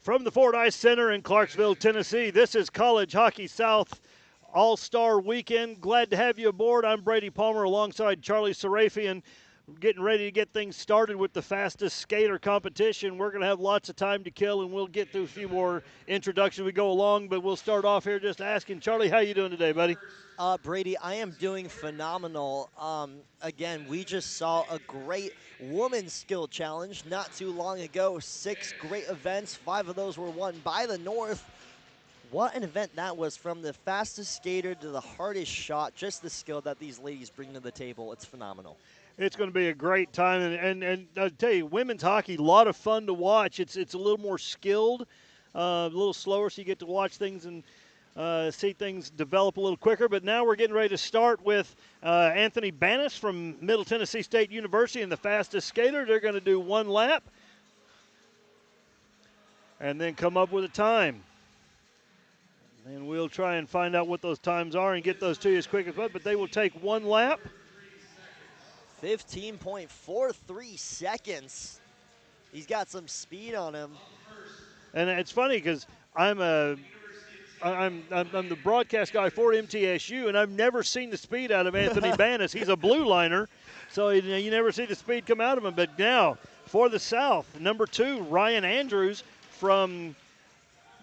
From the Ford Ice Center in Clarksville, Tennessee, this is College Hockey South All-Star Weekend. Glad to have you aboard. I'm Brady Palmer alongside Charlie Serafian, getting ready to get things started with the fastest skater competition. We're going to have lots of time to kill, and we'll get through a few more introductions as we go along, but we'll start off here just asking, Charlie, how you doing today, buddy? Brady, I am doing phenomenal. Again, we just saw a great women's skill challenge not too long ago. 6 great events, 5 of those were won by the North. What an event that was, from the fastest skater to the hardest shot, just the skill that these ladies bring to the table. It's phenomenal. It's going to be a great time, and I'll tell you, women's hockey, a lot of fun to watch. It's a little more skilled, a little slower, so you get to watch things and see things develop a little quicker. But now we're getting ready to start with Anthony Bannis from Middle Tennessee State University and the fastest skater. They're going to do 1 lap and then come up with a time. And we'll try and find out what those times are and get those to you as quick as possible. But they will take 1 lap. 15.43 seconds. He's got some speed on him. And it's funny because I'm the broadcast guy for MTSU, and I've never seen the speed out of Anthony Bannis. He's a blue liner, so you never see the speed come out of him. But now for the South, number 2, Ryan Andrews from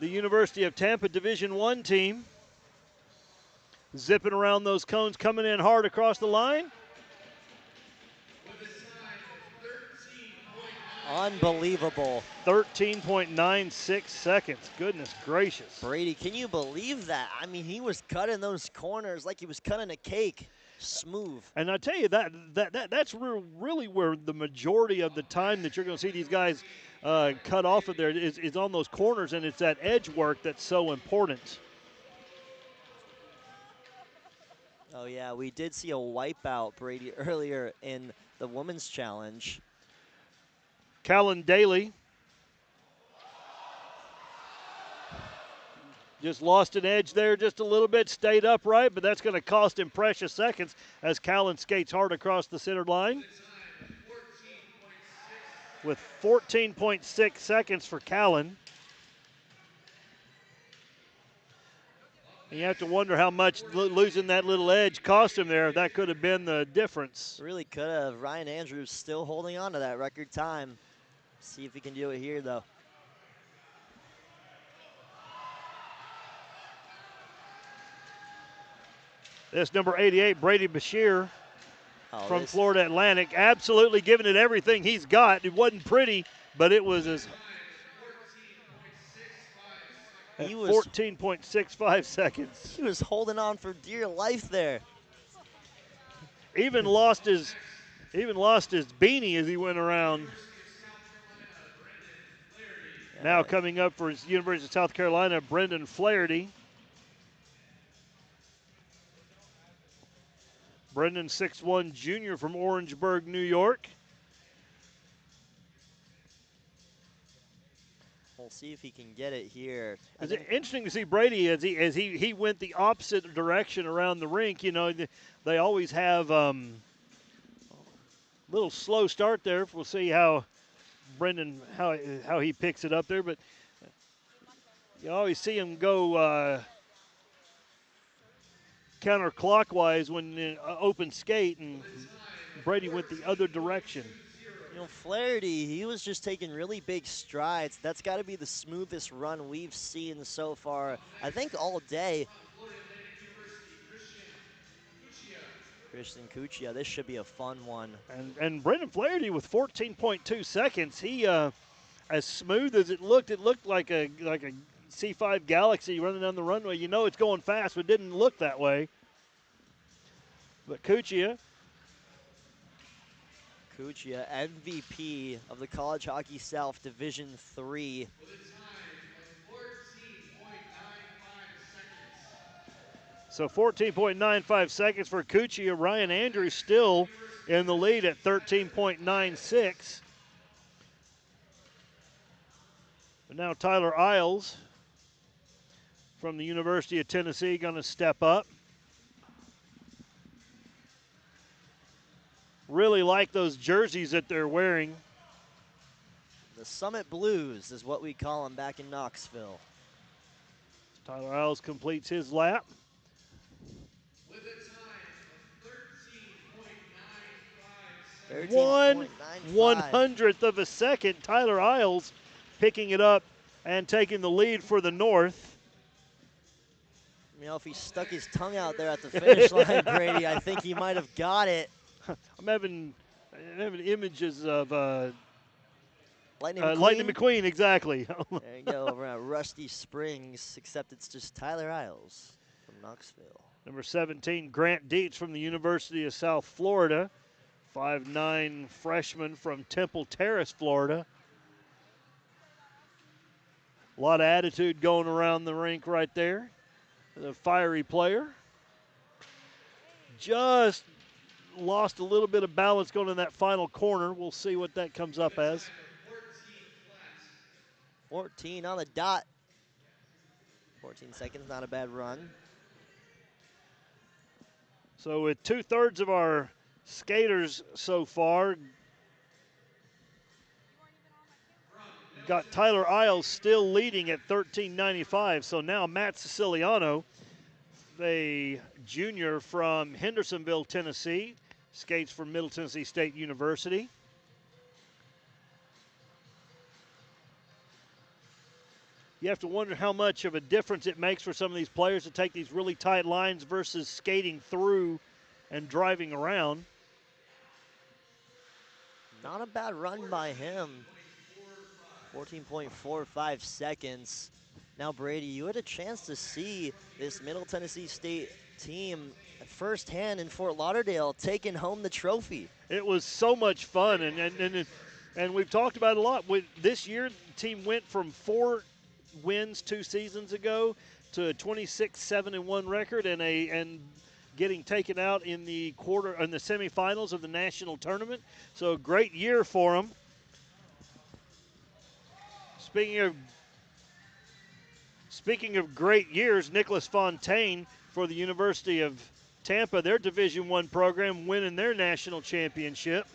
the University of Tampa Division I team. Zipping around those cones, coming in hard across the line. Unbelievable. 13.96 seconds. Goodness gracious. Brady, can you believe that? I mean, he was cutting those corners like he was cutting a cake. Smooth. And I tell you, that's really where the majority of the time that you're going to see these guys cut off of there is on those corners, and it's that edge work that's so important. Oh, yeah, we did see a wipeout, Brady, earlier in the women's challenge. Callan Daly just lost an edge there just a little bit, stayed upright, but that's going to cost him precious seconds as Callan skates hard across the center line. With 14.6 seconds for Callan. You have to wonder how much losing that little edge cost him there. That could have been the difference. Really could have. Ryan Andrews still holding on to that record time. See if he can do it here, though. This number 88, Brady Bashir from Florida Atlantic, absolutely giving it everything he's got. It wasn't pretty, but it was as 14.65 seconds. He was holding on for dear life there. Even lost his beanie as he went around. Now coming up for his University of South Carolina, Brendan Flaherty. Brendan, 6'1" junior from Orangeburg, New York. We'll see if he can get it here. It's interesting to see Brady as he went the opposite direction around the rink. You know, they always have a little slow start there. We'll see how Brendan, how he picks it up there, but you always see him go counterclockwise when open skate, and Brady went the other direction. You know, Flaherty, he was just taking really big strides. That's got to be the smoothest run we've seen so far, I think, all day. Christian Cuccia, this should be a fun one. And Brendan Flaherty with 14.2 seconds. He, as smooth as it looked like a C5 Galaxy running down the runway. You know it's going fast, but it didn't look that way. But Cuccia, MVP of the College Hockey South Division III. So 14.95 seconds for Cuccia. Ryan Andrews still in the lead at 13.96. But now Tyler Isles from the University of Tennessee going to step up. Really like those jerseys that they're wearing. The The Summit Blues is what we call them back in Knoxville. Tyler Isles completes his lap. With a time of 1/100th of a second. Tyler Isles picking it up and taking the lead for the North. You know, if he stuck his tongue out there at the finish line, Brady, I think he might have got it. I'm having images of Lightning McQueen. Lightning McQueen, exactly. There you go, over at Rusty Springs, except it's just Tyler Isles from Knoxville. Number 17, Grant Dietz from the University of South Florida. 5'9" freshman from Temple Terrace, Florida. A lot of attitude going around the rink right there. The fiery player. Just lost a little bit of balance going in that final corner. We'll see what that comes up as. 14 on the dot. 14 seconds, not a bad run. So with 2/3 of our skaters so far, got Tyler Isles still leading at 13.95. So now Matt Siciliano, a junior from Hendersonville, Tennessee, skates for Middle Tennessee State University. You have to wonder how much of a difference it makes for some of these players to take these really tight lines versus skating through and driving around. Not a bad run by him. 14.45 seconds. Now, Brady, you had a chance to see this Middle Tennessee State team firsthand in Fort Lauderdale taking home the trophy. It was so much fun, and we've talked about it a lot. With this year, the team went from 4 wins 2 seasons ago to a 26-7-1 record and getting taken out in the semifinals of the national tournament. So a great year for them. Speaking of great years, Nicholas Fontaine for the University of Tampa, their Division I program, winning their national championship.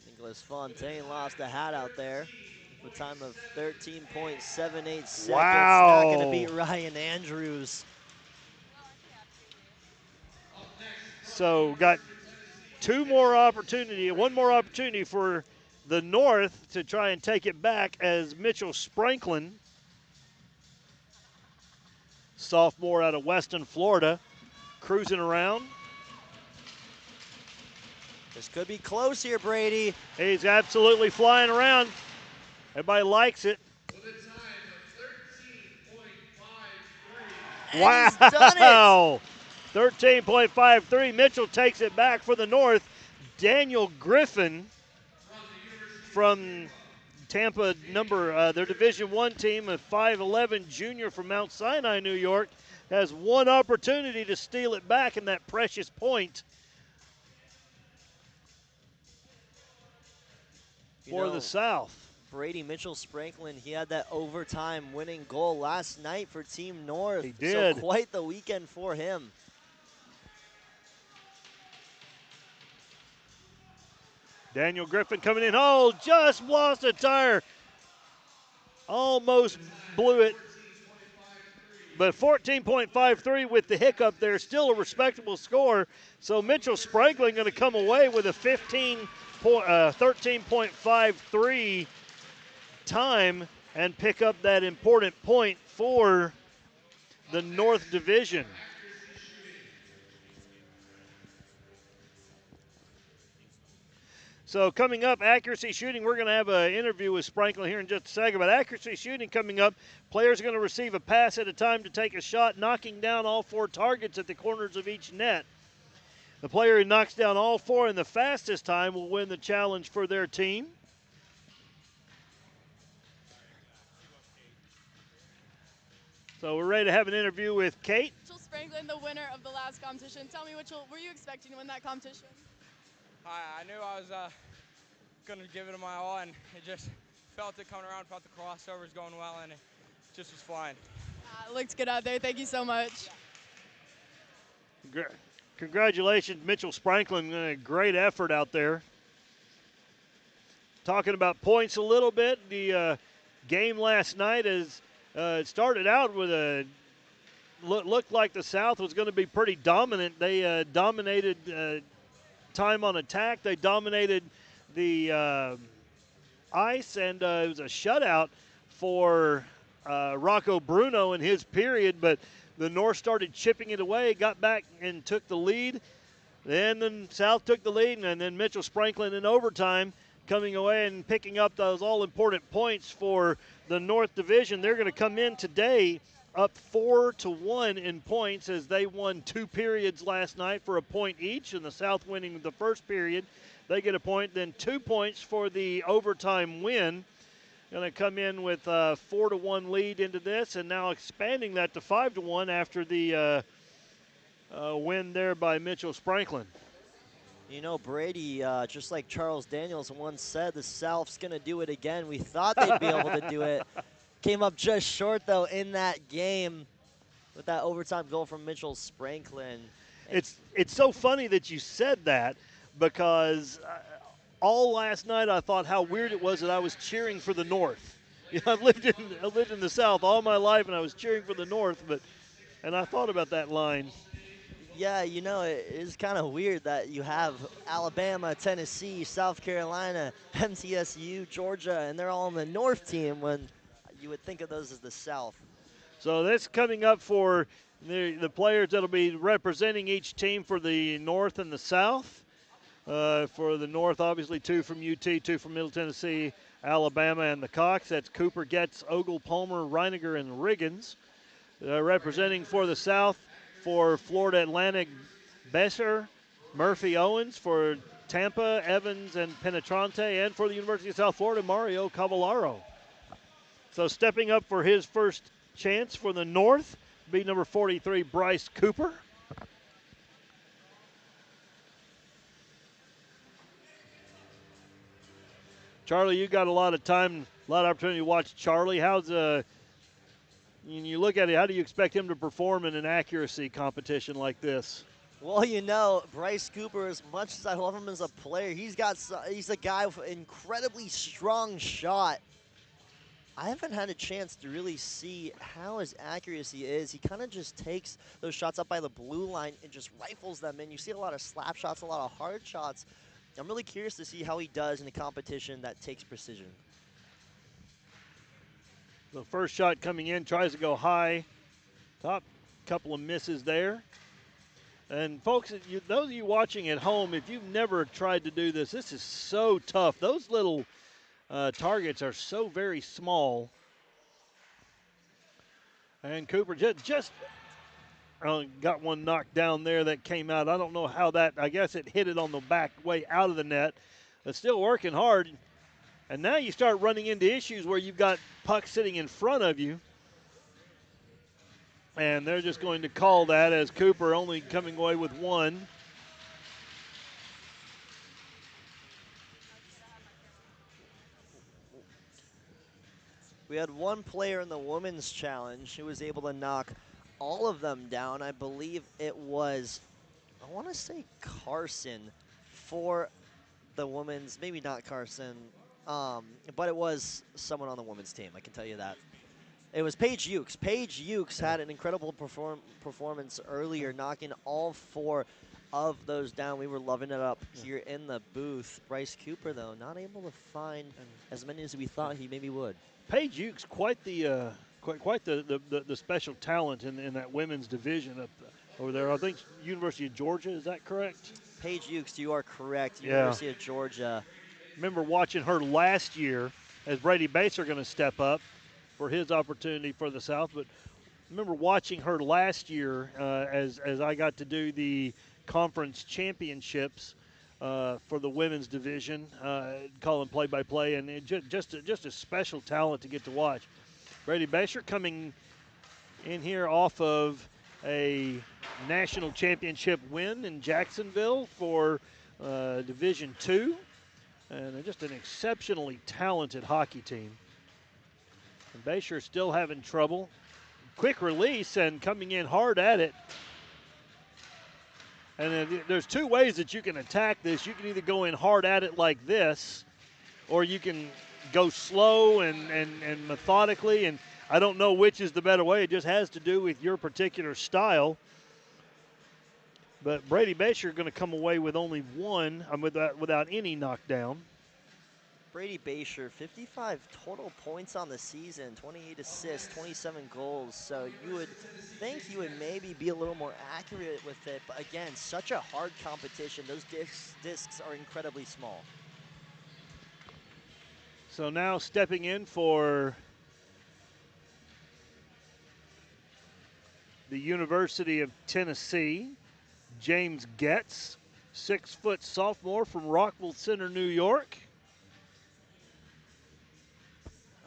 Nicholas Fontaine lost a hat out there. A time of 13.78 seconds. Wow. Not going to beat Ryan Andrews. So got one more opportunity for the North to try and take it back as Mitchell Spranklin, sophomore out of Weston, Florida, cruising around. This could be close here, Brady. He's absolutely flying around. Everybody likes it. with a time of 13.53. And he's done it. 13.53. Mitchell takes it back for the North. Daniel Griffin from Tampa, their Division I team, a 5'11 junior from Mount Sinai, New York, has one opportunity to steal it back in that precious point for the South. Brady, Mitchell Spranklin, he had that overtime winning goal last night for Team North. He did. So quite the weekend for him. Daniel Griffin coming in. Oh, just lost a tire. Almost blew it. But 14.53 with the hiccup there. Still a respectable score. So Mitchell Spranklin going to come away with a 13.53 time and pick up that important point for the North Division. So coming up, accuracy shooting. We're going to have an interview with Spranklin here in just a second. But accuracy shooting coming up. Players are going to receive a pass at a time to take a shot, knocking down all 4 targets at the corners of each net. The player who knocks down all 4 in the fastest time will win the challenge for their team. So we're ready to have an interview with Kate. Mitchell Spranklin, the winner of the last competition. Tell me, Mitchell, were you expecting to win that competition? I knew I was going to give it my all, and it just felt it coming around, felt the crossovers going well, and it just was flying. It looked good out there. Thank you so much. Congratulations, Mitchell Spranklin. A great effort out there. talking about points a little bit. The game last night it started out with looked like the South was going to be pretty dominant. They dominated time on attack. They dominated the ice, and it was a shutout for Rocco Bruno in his period, but the North started chipping it away, got back and took the lead. Then the South took the lead, and then Mitchell Franklin in overtime coming away and picking up those all-important points for the North Division. They're going to come in today up 4-1 in points as they won 2 periods last night for a point each, and the South winning the first period. They get a point, then 2 points for the overtime win. Going to come in with a 4-1 lead into this, and now expanding that to 5-1 after the win there by Mitchell Franklin. You know, Brady, just like Charles Daniels once said, the South's going to do it again. We thought they'd be able to do it. Came up just short, though, in that game with that overtime goal from Mitchell Franklin. It's so funny that you said that, because all last night I thought how weird it was that I was cheering for the North. You know, I've lived in the South all my life, and I was cheering for the North, and I thought about that line. Yeah, you know, it is kind of weird that you have Alabama, Tennessee, South Carolina, MTSU, Georgia, and they're all on the North team when you would think of those as the South. So that's coming up for the players that will be representing each team for the North and the South. For the North, obviously 2 from UT, 2 from Middle Tennessee, Alabama, and the Cox. That's Cooper, Getz, Ogle, Palmer, Reiniger, and Riggins. Representing for the South, for Florida Atlantic, Besser, Murphy Owens, for Tampa, Evans, and Penetrante, and for the University of South Florida, Mario Cavallaro. So stepping up for his first chance for the North, be number 43, Bryce Cooper. Charlie, you got a lot of time, a lot of opportunity to watch Charlie. When you look at it, how do you expect him to perform in an accuracy competition like this? Well, you know, Bryce Cooper, as much as I love him as a player, he's a guy with an incredibly strong shot. I haven't had a chance to really see how his accuracy is. He kind of just takes those shots up by the blue line and just rifles them in. You see a lot of slap shots, a lot of hard shots. I'm really curious to see how he does in a competition that takes precision. The first shot coming in, tries to go high. Top couple of misses there. And folks, those of you watching at home, if you've never tried to do this, this is so tough. Those little targets are so very small. And Cooper just got one knocked down there that came out. I don't know how that, I guess it hit it on the back way out of the net. But still working hard. And now you start running into issues where you've got pucks sitting in front of you. And they're just going to call that as Cooper only coming away with one. We had one player in the women's challenge who was able to knock all of them down. I believe it was, I want to say Carson for the women's, maybe not Carson, but it was someone on the women's team, I can tell you that. It was Paige Ukes. Paige Ukes had an incredible performance earlier, knocking all 4 of those down. We were loving it up here in the booth. Bryce Cooper, though, not able to find as many as we thought he maybe would. Paige Ukes, quite the special talent in that women's division over there. I think University of Georgia, is that correct? Paige Ukes, you are correct. Yeah. University of Georgia. Remember watching her last year as Brady Bates are going to step up for his opportunity for the South. But remember watching her last year as I got to do the conference championships for the women's division, calling play-by-play, and just a special talent to get to watch. Brady Basher coming in here off of a national championship win in Jacksonville for Division II, and just an exceptionally talented hockey team. And Basher still having trouble. Quick release and coming in hard at it. And there's 2 ways that you can attack this. You can either go in hard at it like this, or you can go slow and methodically, and I don't know which is the better way. It just has to do with your particular style. But Brady Basher going to come away with only one, without any knockdown. Brady Basher, 55 total points on the season, 28 assists, 27 goals. So you would think he would maybe be a little more accurate with it. But again, such a hard competition. Those discs are incredibly small. So now stepping in for the University of Tennessee, James Getz, 6-foot sophomore from Rockville Center, New York.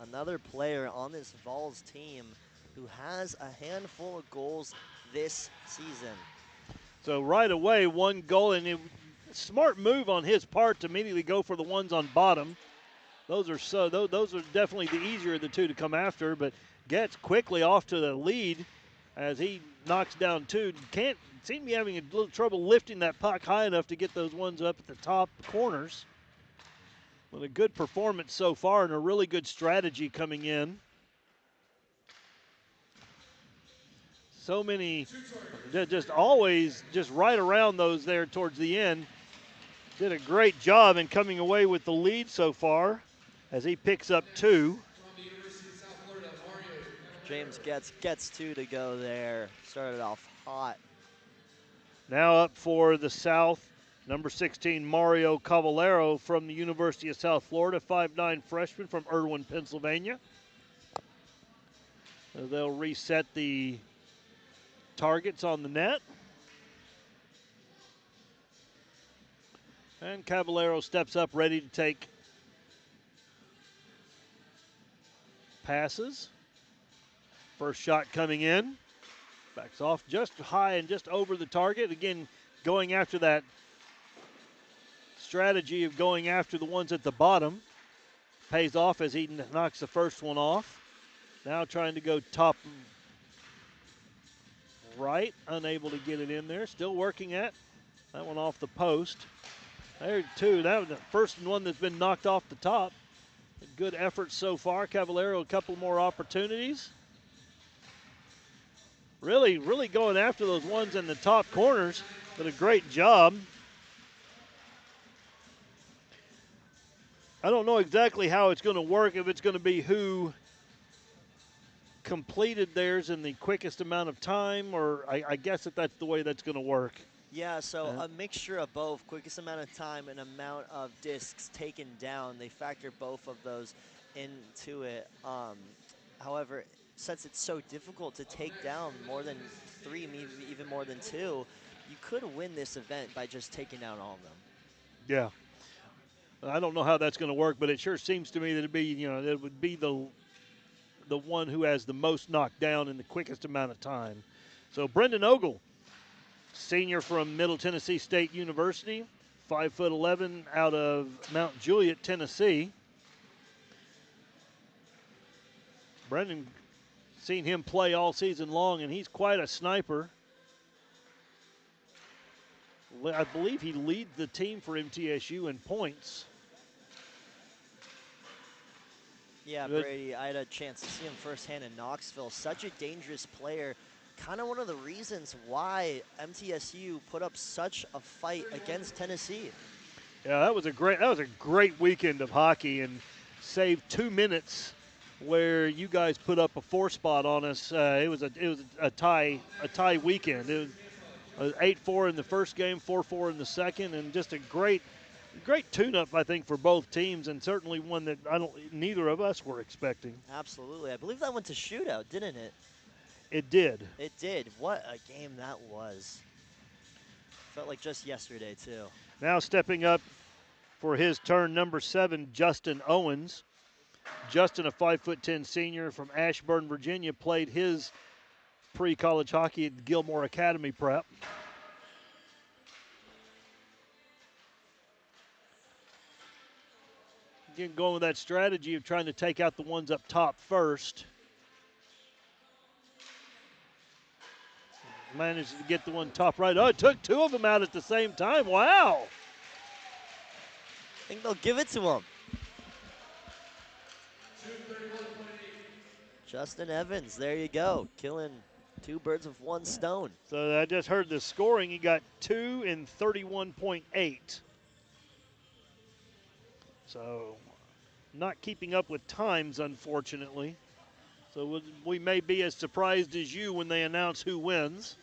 Another player on this Vols team who has a handful of goals this season. So right away, one goal, and smart move on his part to immediately go for the ones on bottom. Those are definitely the easier of the two to come after, but Getz quickly off to the lead as he knocks down two. Can't seem to be having a little trouble lifting that puck high enough to get those ones up at the top corners. With a good performance so far and a really good strategy coming in. So many, just always just right around those there towards the end. Did a great job in coming away with the lead so far as he picks up two. James gets two to go there. Started off hot. Now up for the South, number 16, Mario Cavallero from the University of South Florida, 5'9" freshman from Irwin, Pennsylvania. They'll reset the targets on the net. And Cavallero steps up ready to take passes. First shot coming in. Backs off just high and just over the target. Again, going after that strategy of going after the ones at the bottom. Pays off as he knocks the first one off. Now trying to go top right. Unable to get it in there. Still working at that one off the post. There two. That was the first one that's been knocked off the top. Good effort so far. Cavallero a couple more opportunities. Really going after those ones in the top corners. Did a great job. I don't know exactly how it's going to work, if it's going to be who completed theirs in the quickest amount of time, or I guess that's the way that's going to work. Yeah, so a mixture of both, quickest amount of time and amount of discs taken down. They factor both of those into it. However, since it's so difficult to take down more than three, maybe even more than two, you could win this event by just taking down all of them. Yeah. I don't know how that's going to work, but it sure seems to me that it would be the one who has the most knocked down in the quickest amount of time. So Brendan Ogle, senior from Middle Tennessee State University, 5'11", out of Mount Juliet, Tennessee. Brendan, seen him play all season long, and he's quite a sniper. I believe he leads the team for MTSU in points. Yeah, Brady, I had a chance to see him firsthand in Knoxville. Such a dangerous player. Kind of one of the reasons why MTSU put up such a fight against Tennessee. Yeah, that was a great weekend of hockey, and saved 2 minutes where you guys put up a 4 spot on us. It was a tie weekend. It was 8-4 in the first game, 4-4 in the second, and just a great tune-up, I think, for both teams, and certainly one that neither of us were expecting. Absolutely. I believe that went to shootout, didn't it? It did. It did. What a game that was. Felt like just yesterday, too. Now stepping up for his turn, number 7, Justin Owens. Justin, a 5'10" senior from Ashburn, Virginia, played his pre-college hockey at Gilmore Academy Prep. Again, going with that strategy of trying to take out the ones up top first. Manages to get the one top right. Oh, it took 2 of them out at the same time. Wow. I think they'll give it to him. Justin Evans, there you go. Killing two birds with one stone. So I just heard the scoring. He got 2 in 31.8. So not keeping up with times, unfortunately. So we may be as surprised as you when they announce who wins.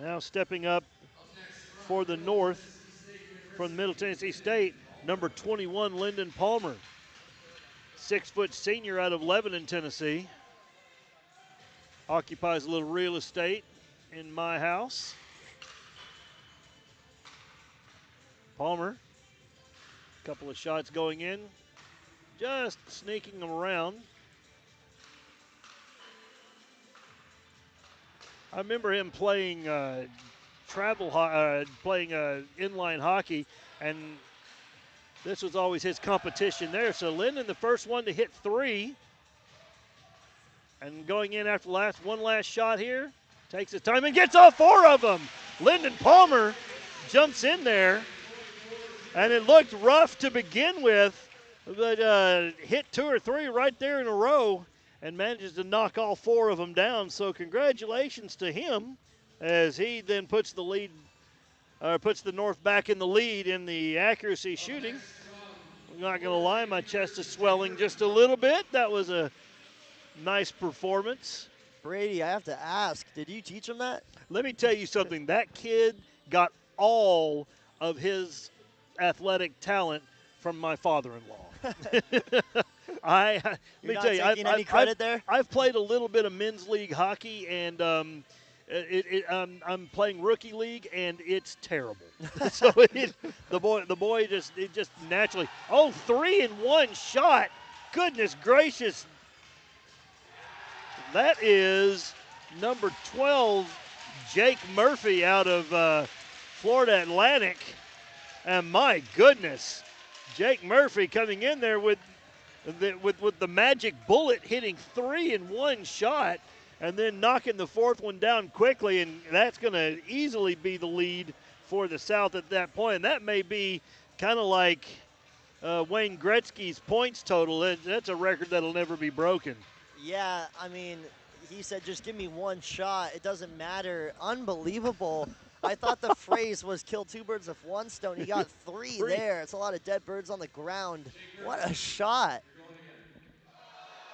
Now stepping up for the North from Middle Tennessee State, number 21, Lyndon Palmer. 6-foot senior out of Lebanon, Tennessee. Occupies a little real estate in my house. Palmer, a couple of shots going in, just sneaking them around. I remember him playing playing inline hockey, and this was always his competition there. So Lyndon, the first one to hit 3, and going in after one last shot here, takes his time and gets all 4 of them. Lyndon Palmer jumps in there, and it looked rough to begin with, but hit 2 or 3 right there in a row and manages to knock all 4 of them down. So congratulations to him, as he then puts the North back in the lead in the accuracy shooting. I'm not going to lie, my chest is swelling just a little bit. That was a nice performance. Brady, I have to ask, did you teach him that? Let me tell you something. That kid got all of his athletic talent from my father-in-law. Let me tell you, any credit there? I've played a little bit of men's league hockey, and I'm playing rookie league, and it's terrible. So the boy just naturally. Oh, 3 in 1 shot! Goodness gracious! That is number 12, Jake Murphy out of Florida Atlantic, and my goodness, Jake Murphy coming in there with the magic bullet, hitting 3 in 1 shot, and then knocking the 4th one down quickly, and that's going to easily be the lead for the South at that point. And that may be kind of like Wayne Gretzky's points total. That's a record that'll never be broken. Yeah, I mean, he said, just give me 1 shot. It doesn't matter. Unbelievable. I thought the phrase was kill 2 birds with 1 stone. He got 3 there. It's a lot of dead birds on the ground. What a shot.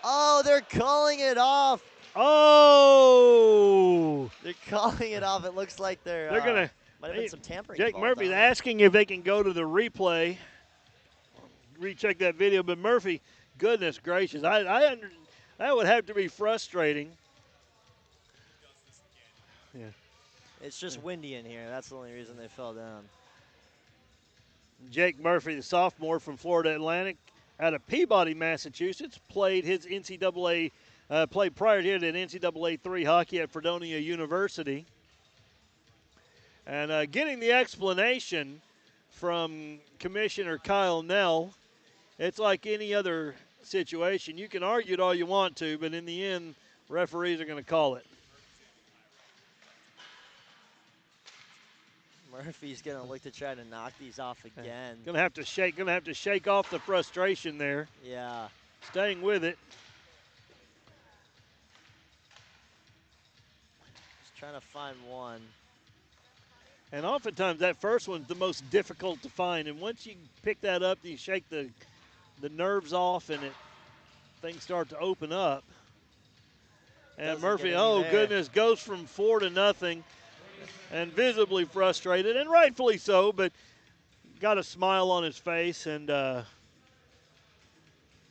Oh, they're calling it off. Oh! They're calling it off. It looks like they're going to might have been some tampering. Jake Murphy's asking if they can go to the replay, recheck that video. But Murphy, goodness gracious, that would have to be frustrating. Yeah. It's just windy in here. That's the only reason they fell down. Jake Murphy, the sophomore from Florida Atlantic, out of Peabody, Massachusetts, played his NCAA. Played prior to it in NCAA 3 hockey at Fredonia University. And getting the explanation from Commissioner Kyle Nell, it's like any other situation. You can argue it all you want to, but in the end, referees are going to call it. Murphy's going to look to try to knock these off again. Going to have to shake off the frustration there. Yeah. Staying with it. Trying to find one. And oftentimes that first one's the most difficult to find. And once you pick that up, you shake the nerves off and things start to open up. And Murphy, oh goodness, goes from 4-0 and visibly frustrated, and rightfully so, but got a smile on his face. And I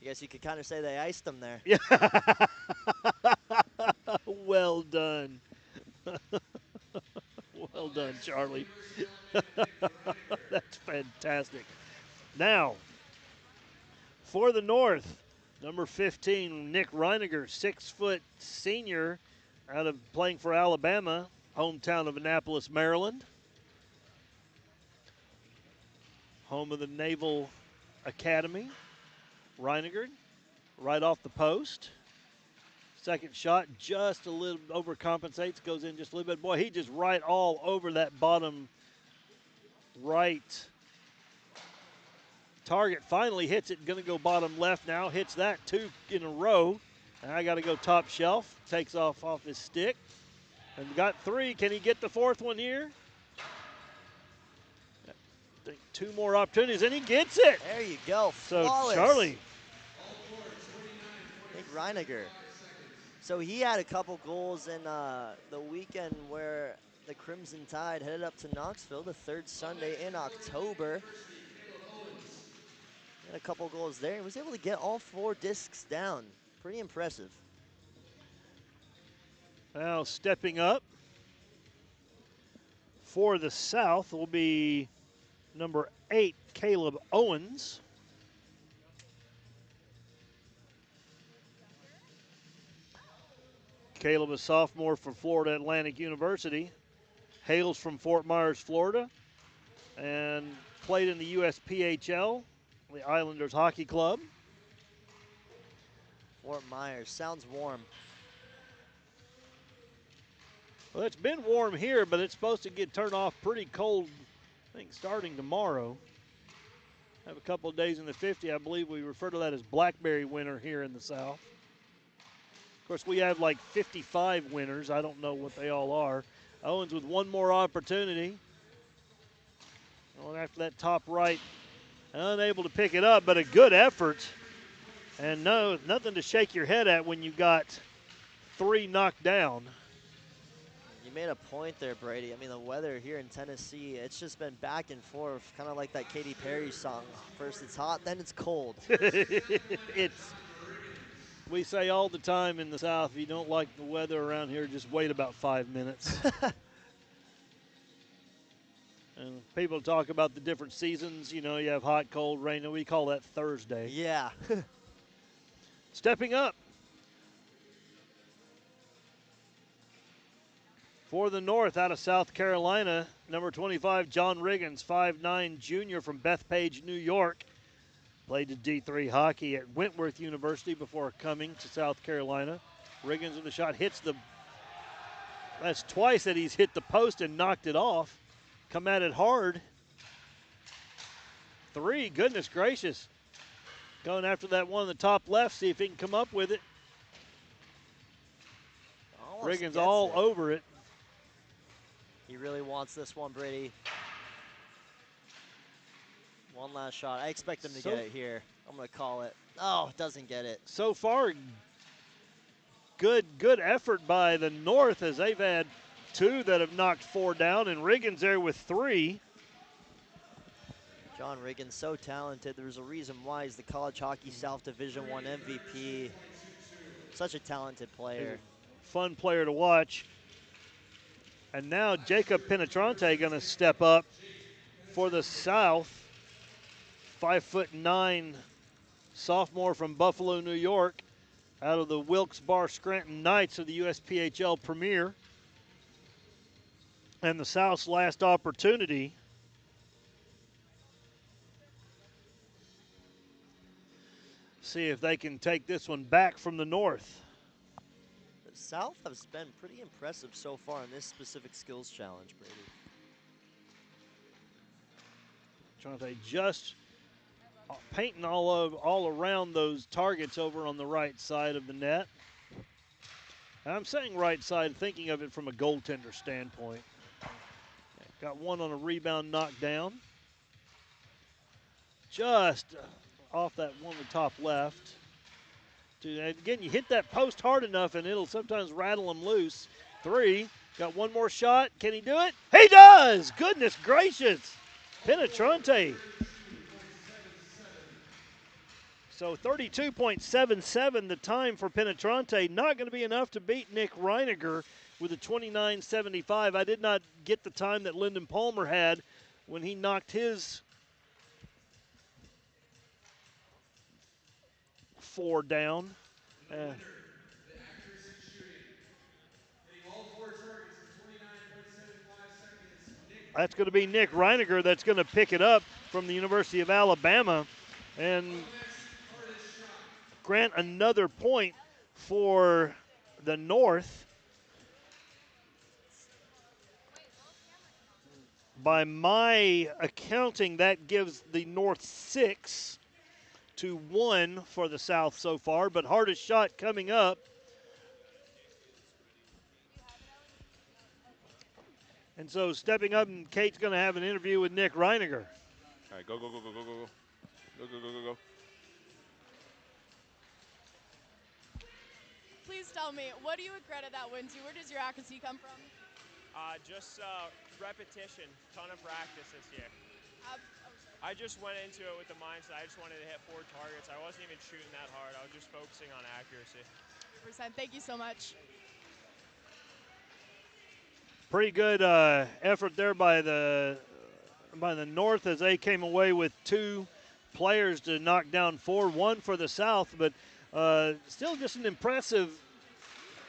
guess you could kind of say they iced him there. Yeah. Well done. Well done, Charlie. That's fantastic. Now, for the North, number 15, Nick Reiniger, 6-foot senior out of playing for Alabama, hometown of Annapolis, Maryland. Home of the Naval Academy. Reiniger, right off the post. Second shot just a little overcompensates, goes in just a little bit. Boy, he just right all over that bottom right target finally hits it, going to go bottom left now, hits that 2 in a row. And I got to go top shelf, takes off his stick. And got 3. Can he get the 4th one here? I think 2 more opportunities, and he gets it. There you go. So Flawless. Charlie. Nick Reiniger. So he had a couple goals in the weekend where the Crimson Tide headed up to Knoxville, the 3rd Sunday in October. Had a couple goals there. He was able to get all 4 discs down. Pretty impressive. Now stepping up for the South will be number 8, Caleb Owens. Caleb, a sophomore from Florida Atlantic University, hails from Fort Myers, Florida, and played in the USPHL, the Islanders Hockey Club. Fort Myers, sounds warm. Well, it's been warm here, but it's supposed to get turned off pretty cold, I think, starting tomorrow. Have a couple of days in the 50. I believe we refer to that as blackberry winter here in the South. Of course, we have like 55 winters. I don't know what they all are. Owens with one more opportunity. Going after that top right, unable to pick it up, but a good effort. And no, nothing to shake your head at when you got 3 knocked down. You made a point there, Brady. I mean, the weather here in Tennessee, it's just been back and forth, kind of like that Katy Perry song. First it's hot, then it's cold. We say all the time in the South, if you don't like the weather around here, just wait about 5 minutes. And people talk about the different seasons. You know, you have hot, cold, rain, and we call that Thursday. Yeah. Stepping up for the North out of South Carolina, number 25, John Riggins, 5'9", junior from Bethpage, New York. Played to D3 hockey at Wentworth University before coming to South Carolina. Riggins with the shot hits that's twice that he's hit the post and knocked it off. Come at it hard. 3, goodness gracious. Going after that one on the top left, see if he can come up with it. Riggins all over it. He really wants this one, Brady. One last shot. I expect him to get it here. I'm going to call it. Oh, doesn't get it. So far, good effort by the North as they've had 2 that have knocked 4 down, and Riggins there with 3. John Riggins, so talented. There's a reason why he's the College Hockey South Division I MVP. Such a talented player. Fun player to watch. And now Jacob Penetrante going to step up for the South. 5'9" sophomore from Buffalo, New York, out of the Wilkes-Barre Scranton Knights of the USPHL Premier. And the South's last opportunity. See if they can take this one back from the North. The South has been pretty impressive so far in this specific skills challenge, Brady. Penetrante just painting all around those targets over on the right side of the net. And I'm saying right side, thinking of it from a goaltender standpoint. Got one on a rebound knocked down. Just off that one on the top left. Again, you hit that post hard enough and it'll sometimes rattle them loose. 3, got one more shot. Can he do it? He does! Goodness gracious! Penetrante. So 32.77 the time for Penetrante. Not going to be enough to beat Nick Reiniger with a 29.75. I did not get the time that Lyndon Palmer had when he knocked his 4 down. That's going to be Nick Reiniger that's going to pick it up from the University of Alabama and grant another point for the North. By my accounting, that gives the North 6 to 1 for the South so far, but hardest shot coming up. And so stepping up, and Kate's going to have an interview with Nick Reiniger. All right, go, go, go, go, go, go, go. Go, go, go, go, go. Please tell me, what do you credit that win to? Where does your accuracy come from? Just repetition, ton of practice this year. Oh, I just went into it with the mindset I just wanted to hit 4 targets. I wasn't even shooting that hard. I was just focusing on accuracy. 100%. Thank you so much. Pretty good effort there by the North as they came away with 2 players to knock down 4, 1 for the South, but still just an impressive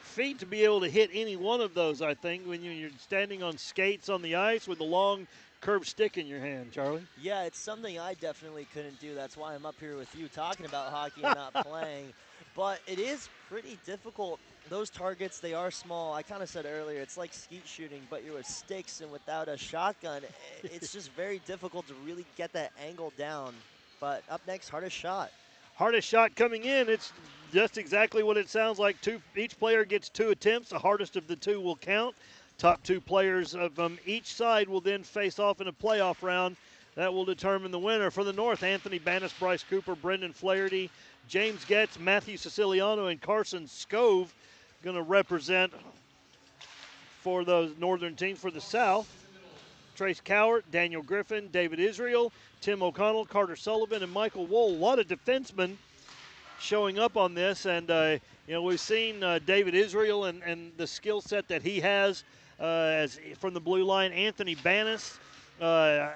feat to be able to hit any one of those, I think, when you're standing on skates on the ice with a long curved stick in your hand, Charlie. Yeah, it's something I definitely couldn't do. That's why I'm up here with you talking about hockey and not playing. But it is pretty difficult. Those targets, they are small. I kind of said earlier, it's like skeet shooting, but you're with sticks and without a shotgun. It's just very difficult to really get that angle down. But up next, hardest shot. Hardest shot coming in. It's just exactly what it sounds like. Each player gets 2 attempts. The hardest of the 2 will count. Top 2 players from each side will then face off in a playoff round. That will determine the winner. For the North, Anthony Bannis, Bryce Cooper, Brendan Flaherty, James Getz, Matthew Siciliano, and Carson Scove going to represent for those northern teams. For the South, Trace Cowart, Daniel Griffin, David Israel, Tim O'Connell, Carter Sullivan, and Michael Wohl. A lot of defensemen showing up on this, and we've seen David Israel and the skill set that he has as from the blue line. Anthony Bannis, I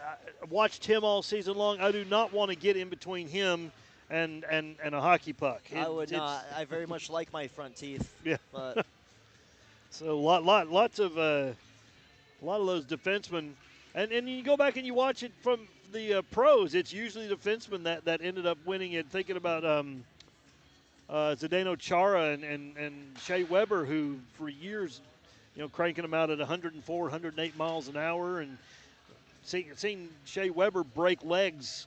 watched him all season long. I do not want to get in between him and a hockey puck. I would not. I very much like my front teeth. Yeah. But So lots of a lot of those defensemen, and you go back and you watch it from the pros. It's usually defensemen that ended up winning it. Thinking about Zdeno Chara and Shea Weber, who for years, cranking them out at 104, 108 miles an hour, and seen Shea Weber break legs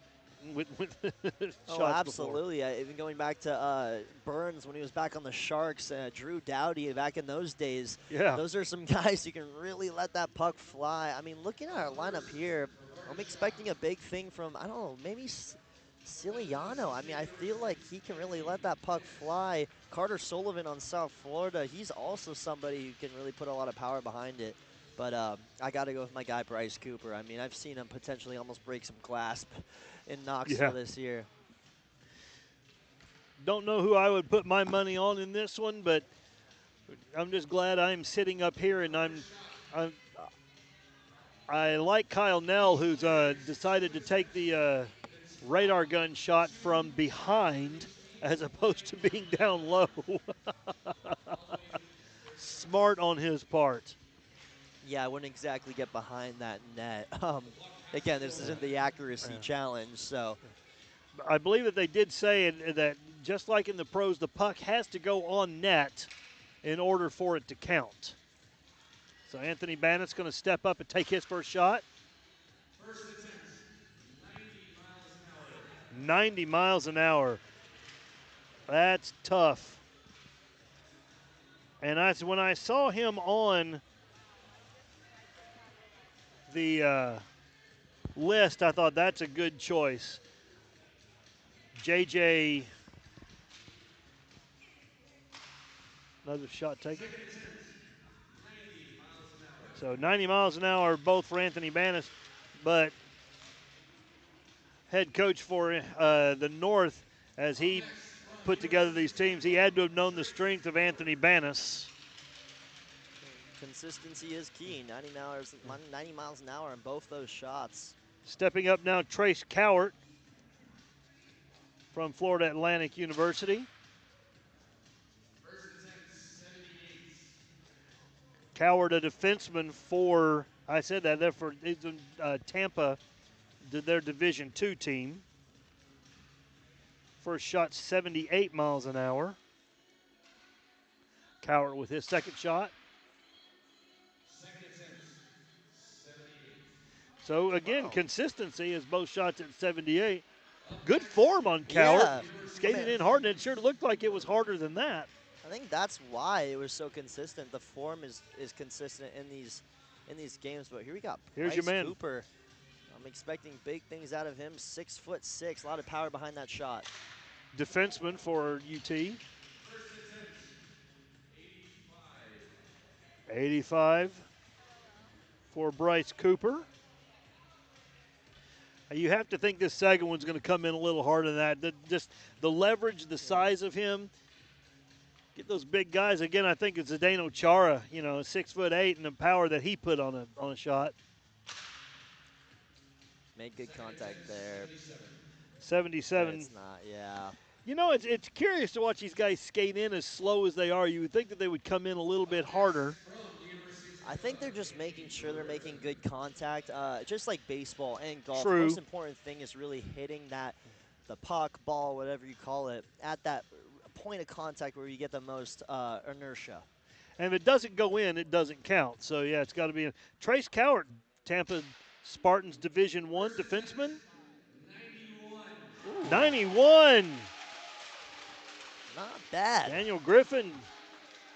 with shots oh, absolutely. Even going back to Burns when he was back on the Sharks, Drew Doughty back in those days. Yeah. Those are some guys who can really let that puck fly. I mean, looking at our lineup here, I'm expecting a big thing from, I don't know, maybe Siciliano. I mean, I feel like he can really let that puck fly. Carter Sullivan on South Florida, he's also somebody who can really put a lot of power behind it. But I got to go with my guy, Bryce Cooper. I mean, I've seen him potentially almost break some glass in Knoxville this year. Don't know who I would put my money on in this one, but I'm just glad I'm sitting up here, and I like Kyle Nell, who's decided to take the radar gun shot from behind as opposed to being down low. Smart on his part. Yeah, I wouldn't exactly get behind that net. Again, this isn't the accuracy challenge, so. I believe that they did say that just like in the pros, the puck has to go on net in order for it to count. So Anthony Bannett's going to step up and take his first shot. First attempt, 90 miles an hour. 90 miles an hour. That's tough. And when I saw him on the list, I thought that's a good choice. JJ, another shot taken. So 90 miles an hour both for Anthony Bannis, but head coach for the North, as he put together these teams, he had to have known the strength of Anthony Bannis. Consistency is key. 90 miles an hour on both those shots. Stepping up now, Trace Cowart from Florida Atlantic University. Cowart, a defenseman for, I said that, they're for Tampa, their Division II team. First shot, 78 miles an hour. Cowart with his second shot. So, again, consistency is both shots at 78. Good form on Cowart. Yeah. Skated in hard, and it sure looked like it was harder than that. I think that's why it was so consistent. The form is consistent in these games. But here we got Here's Bryce your man. Cooper. I'm expecting big things out of him. 6'6", a lot of power behind that shot. Defenseman for UT. 85 for Bryce Cooper. You have to think this second one's going to come in a little harder than that. Just the leverage, the size of him. Get those big guys. Again, I think it's Zdeno Chara, 6'8", and the power that he put on a shot. Made good contact there. 77. But it's not, yeah. It's curious to watch these guys skate in as slow as they are. You would think that they would come in a little bit harder. I think they're just making sure they're making good contact, just like baseball and golf. True. The most important thing is really hitting the puck, ball, whatever you call it, at that point of contact where you get the most inertia. And if it doesn't go in, it doesn't count. So, yeah, it's got to be Trace Cowart, Tampa Spartans Division I defenseman. 91. Not bad. Daniel Griffin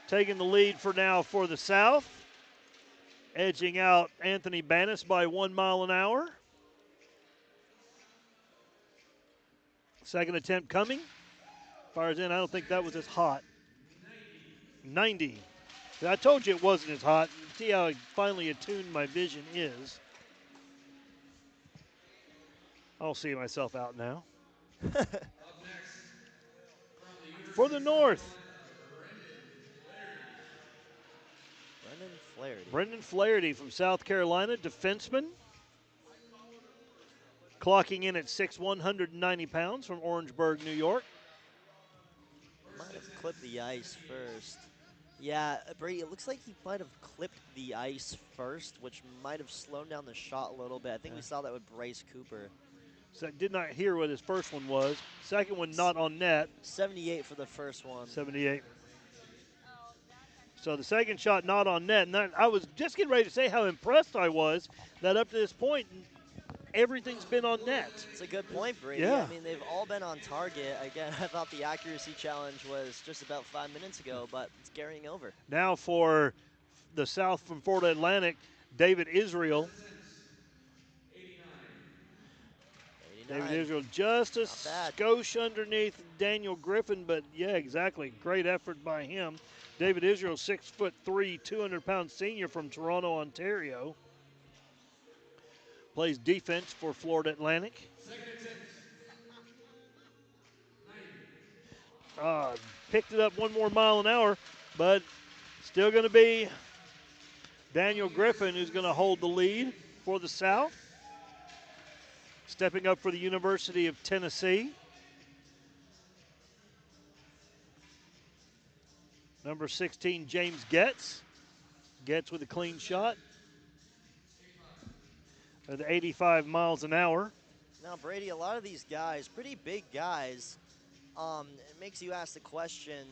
taking the lead for now for the South. Edging out Anthony Bannis by 1 mile an hour. Second attempt coming. Fires in. I don't think that was as hot. 90. I told you it wasn't as hot. See how finely attuned my vision is. I'll see myself out now. For the North, Brendan Flaherty from South Carolina, defenseman. Clocking in at 6'1", 190 pounds from Orangeburg, New York. Might have clipped the ice first. Yeah, Brady, it looks like he might have clipped the ice first, which might have slowed down the shot a little bit. I think we saw that with Bryce Cooper. So I did not hear what his first one was. Second one not on net. 78 for the first one. 78. So the second shot not on net. And I was just getting ready to say how impressed I was that up to this point, everything's been on net. It's a good point, Brady. Yeah. I mean, they've all been on target. Again, I thought the accuracy challenge was just about 5 minutes ago, but it's carrying over. Now for the South from Florida Atlantic, David Israel. 89. David Israel just a skosh underneath Daniel Griffin, but yeah, exactly. Great effort by him. David Israel, 6'3", 200-pound senior from Toronto, Ontario. Plays defense for Florida Atlantic. Picked it up 1 more mile an hour, but still going to be Daniel Griffin who's going to hold the lead for the South. Stepping up for the University of Tennessee. Number 16, James Getz. Getz with a clean shot. At 85 miles an hour. Now, Brady, a lot of these guys, pretty big guys, it makes you ask the question,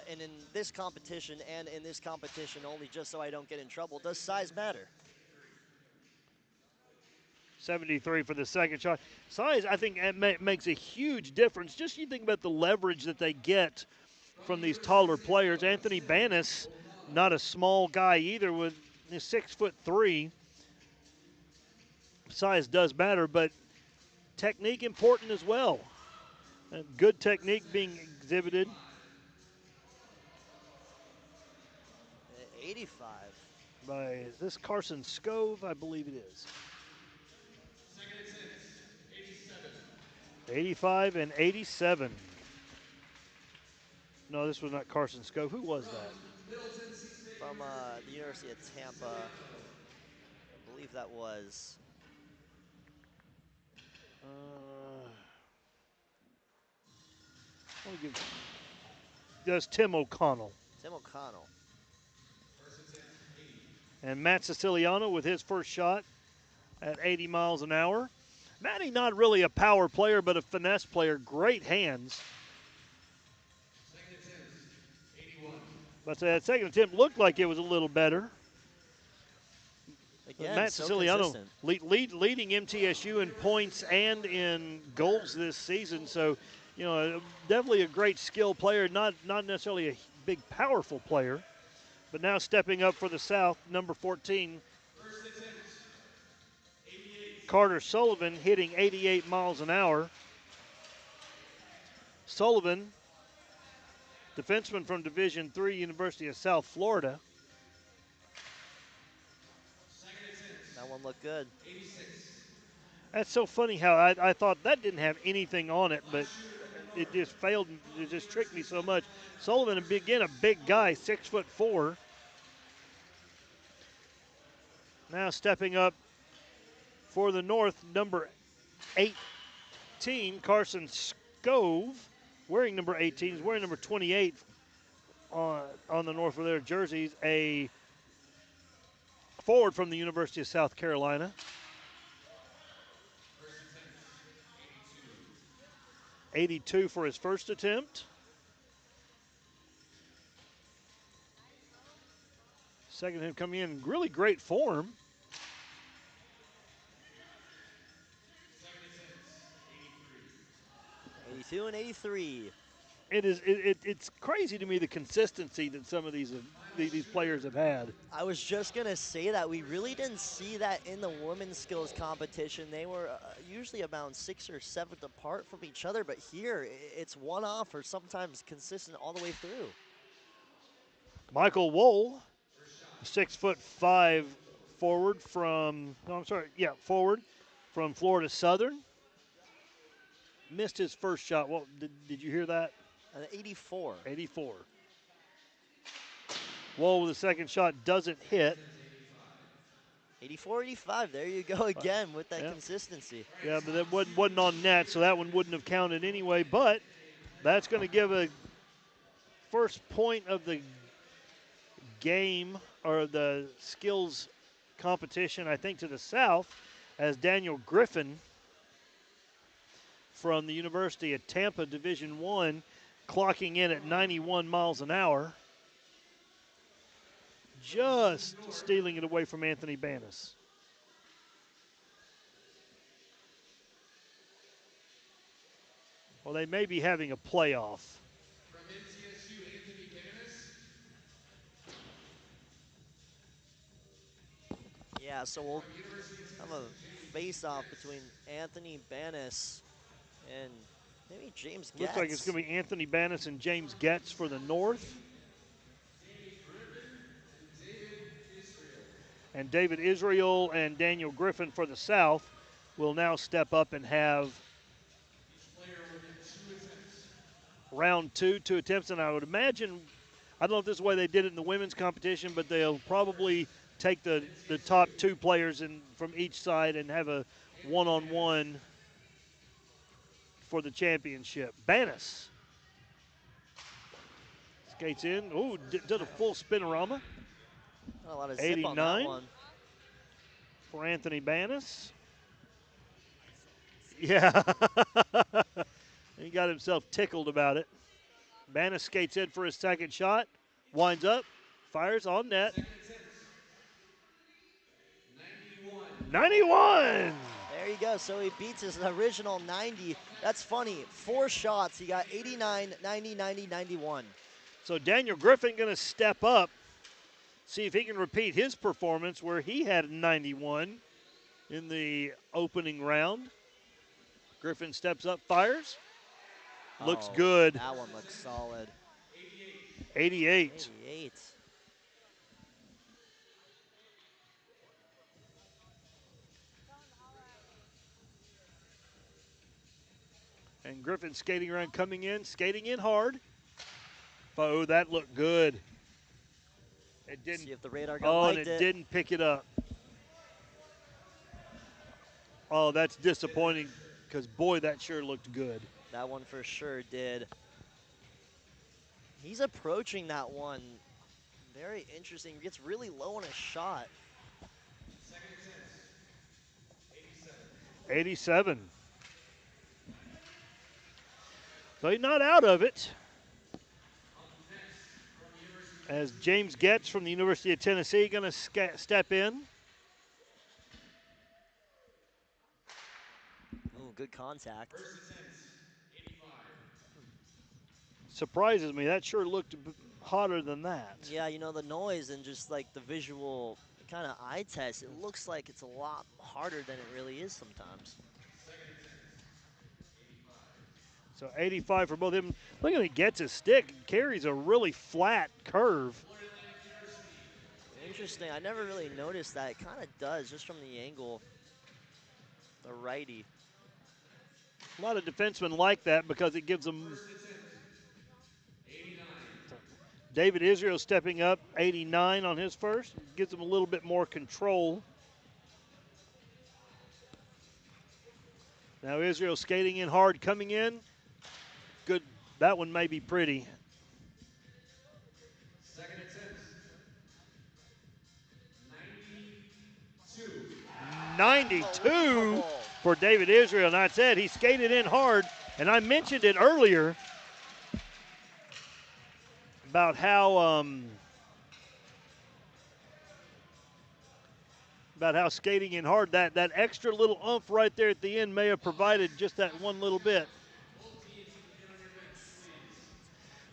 and in this competition and in this competition only, just so I don't get in trouble, does size matter? 73 for the second shot. Size, I think, makes a huge difference. Just you think about the leverage that they get from these taller players. Anthony Bannis, not a small guy either, with 6'3". Size does matter, but technique important as well. Good technique being exhibited. 85. Is this Carson Scove? I believe it is. 85 and 87. No, this was not Carson Scove. Who was that? From the University of Tampa. I believe that was. That's Tim O'Connell. Tim O'Connell. And Matt Siciliano with his first shot at 80 miles an hour. Matty not really a power player, but a finesse player. Great hands. But that second attempt looked like it was a little better. Again, Matt so Siciliano consistent. leading MTSU in points and in goals this season. So, definitely a great skill player, not necessarily a big, powerful player. But now stepping up for the South, number 14, Carter Sullivan, hitting 88 miles an hour. Sullivan, defenseman from Division III, University of South Florida. That one looked good. That's so funny how I thought that didn't have anything on it, but it just failed. It just tricked me so much. Sullivan, again, a big guy, 6'4". Now stepping up for the North, number 18, Carson Scove, wearing number 18. He's wearing number 28 on the North for their jerseys. A forward from the University of South Carolina. 82 for his first attempt. Second him coming in really great form. '82 and '83. It's crazy to me the consistency that some of these players have had. I was just going to say that we really didn't see that in the women's skills competition. They were usually about 6 or 7 apart from each other, but here it's one-off or sometimes consistent all the way through. Michael Wohl, 6'5" forward from Florida Southern. Missed his first shot. What did you hear that? 84. 84. Wohl with the second shot doesn't hit. 84, 85. There you go again with that consistency. Yeah, but that wasn't on net, so that one wouldn't have counted anyway. But that's going to give a first point of the game or the skills competition, I think, to the South, as Daniel Griffin from the University of Tampa, Division I, clocking in at 91 miles an hour. Just stealing it away from Anthony Banis. Well, they may be having a playoff. From MTSU, Anthony Banis. Yeah, so we'll have a face-off between Anthony Banis and maybe James Getz. Looks like it's going to be Anthony Banis and James Getz for the North. And David Israel and Daniel Griffin for the South will now step up and have round 2 attempts. And I would imagine, I don't know if this is the way they did it in the women's competition, but they'll probably take the top 2 players from each side and have a one-on-one for the championship. Banis skates in. Oh, did a full spinorama. A lot of zip on that 89 one. for Anthony Banis. Yeah. He got himself tickled about it. Banis skates in for his second shot. Winds up. Fires on net. 91. There you go. So he beats his original 90. That's funny. 4 shots. He got 89, 90, 90, 91. So Daniel Griffin going to step up, see if he can repeat his performance where he had 91 in the opening round. Griffin steps up, fires. Looks good. That one looks solid. 88. 88. And Griffin skating around, skating in hard. Oh, that looked good. It didn't. See if the radar gun and liked it it. didn't pick it up. Oh, that's disappointing because, boy, that sure looked good. That one for sure did. He's approaching that one. Very interesting. He gets really low on a shot. 87. So he's not out of it. As James Getz from the University of Tennessee going to step in. good contact. Surprises me. That sure looked hotter than that. Yeah, you know, the noise and just like the visual kind of eye test, it looks like it's a lot harder than it really is sometimes. So 85 for both of them. Look at him, he gets his stick, carries a really flat curve. Interesting. I never really noticed that. It kind of does just from the angle. The righty. A lot of defensemen like that because it gives them. David Israel stepping up, 89 on his first. Gives them a little bit more control. Now Israel skating in hard, coming in. Good. That one may be pretty. 92 for David Israel. And I said he skated in hard, and I mentioned it earlier about how skating in hard, that extra little oomph right there at the end may have provided just that one little bit.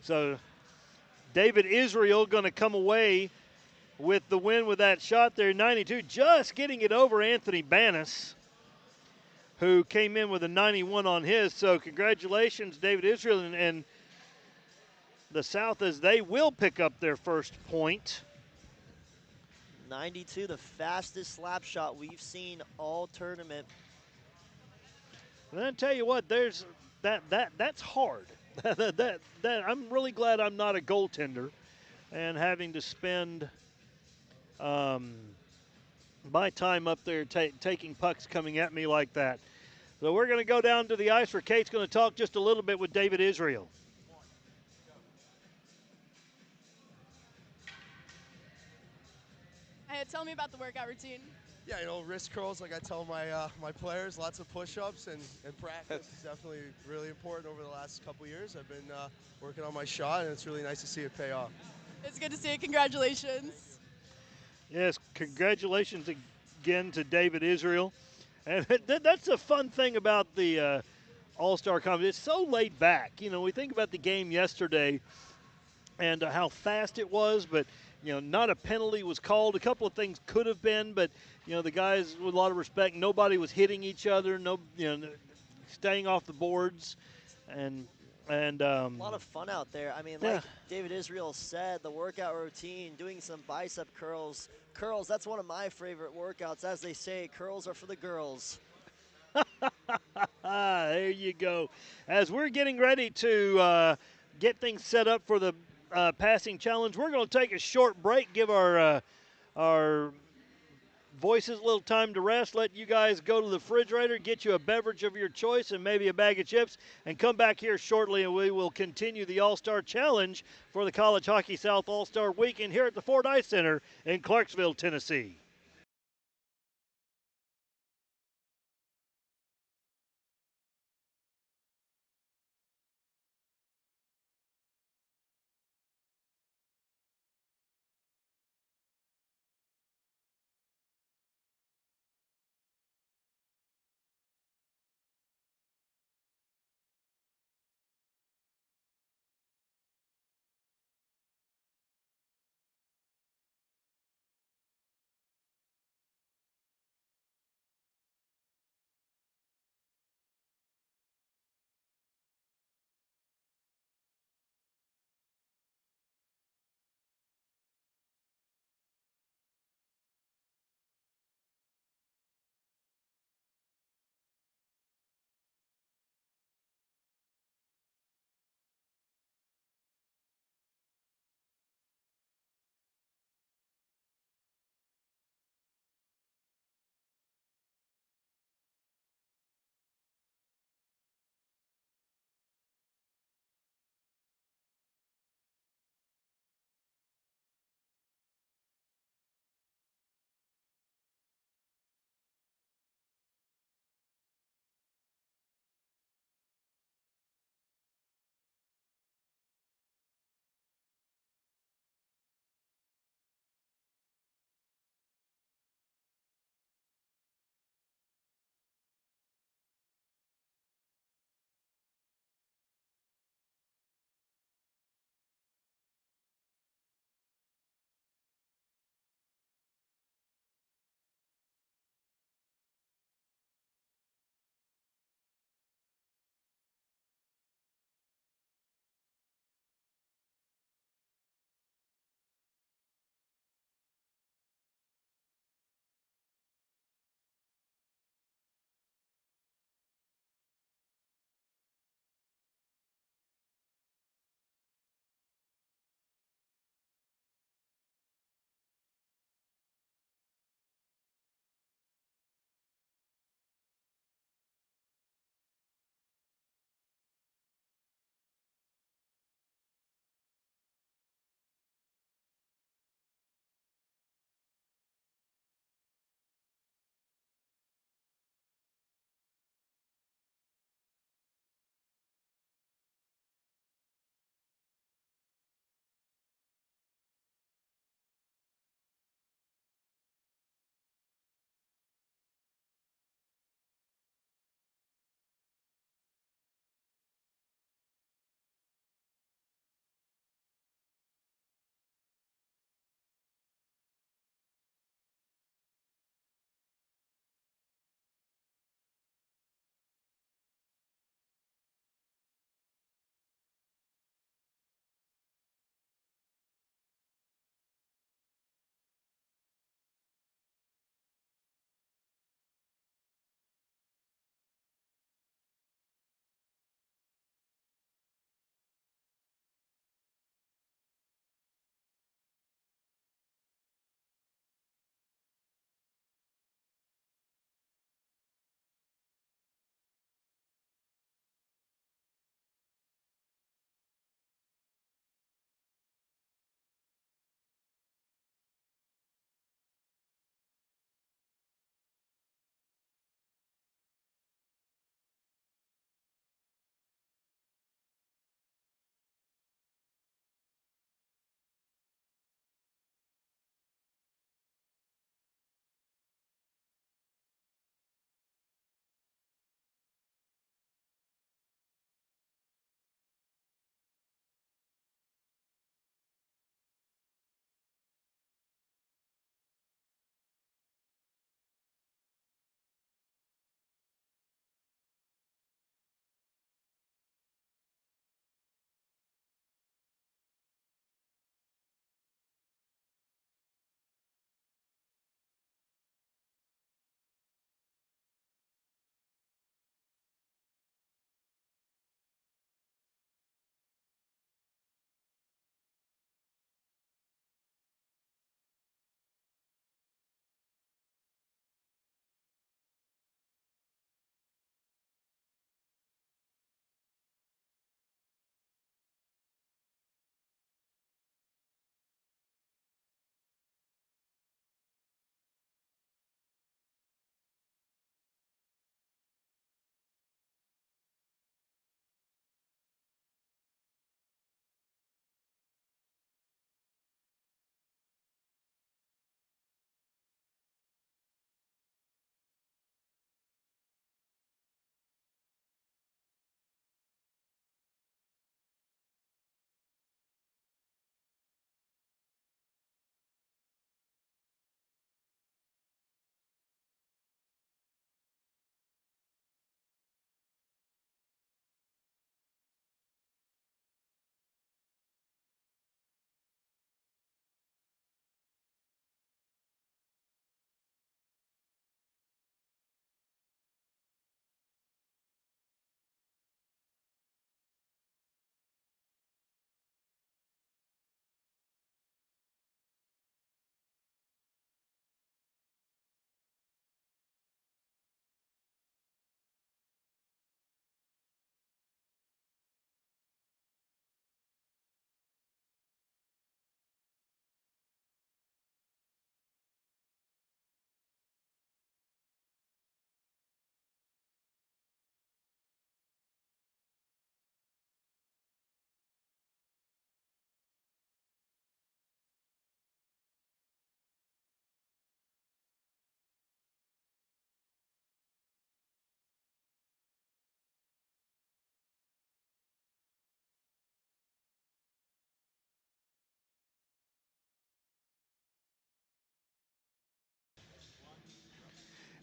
So David Israel going to come away with the win with that shot there, 92, just getting it over Anthony Bannis, who came in with a 91 on his. So congratulations, David Israel and the South, as they will pick up their first point. 92, the fastest slap shot we've seen all tournament. And I tell you what, there's that's hard. that I'm really glad I'm not a goaltender and having to spend my time up there taking pucks coming at me like that. So we're going to go down to the ice where Kate's going to talk just a little bit with David Israel. Hey, tell me about the workout routine. Yeah, you know, wrist curls, like I tell my my players, lots of push-ups and practice is definitely really important over the last couple years. I've been working on my shot, and it's really nice to see it pay off. It's good to see it. Congratulations. Yes, congratulations again to David Israel. And that's the fun thing about the All-Star competition. It's so laid back. You know, we think about the game yesterday and how fast it was, but you know, not a penalty was called. A couple of things could have been, but you know, the guys with a lot of respect, nobody was hitting each other, no, you know, staying off the boards, and a lot of fun out there. I mean, like David Israel said, the workout routine, doing some bicep curls. Curls, that's one of my favorite workouts. As they say, curls are for the girls. There you go. As we're getting ready to get things set up for the passing challenge, we're going to take a short break, give our voices a little time to rest, let you guys go to the refrigerator, get you a beverage of your choice and maybe a bag of chips, and come back here shortly, and we will continue the All-Star Challenge for the College Hockey South All-Star Weekend here at the Ford Ice Center in Clarksville, Tennessee.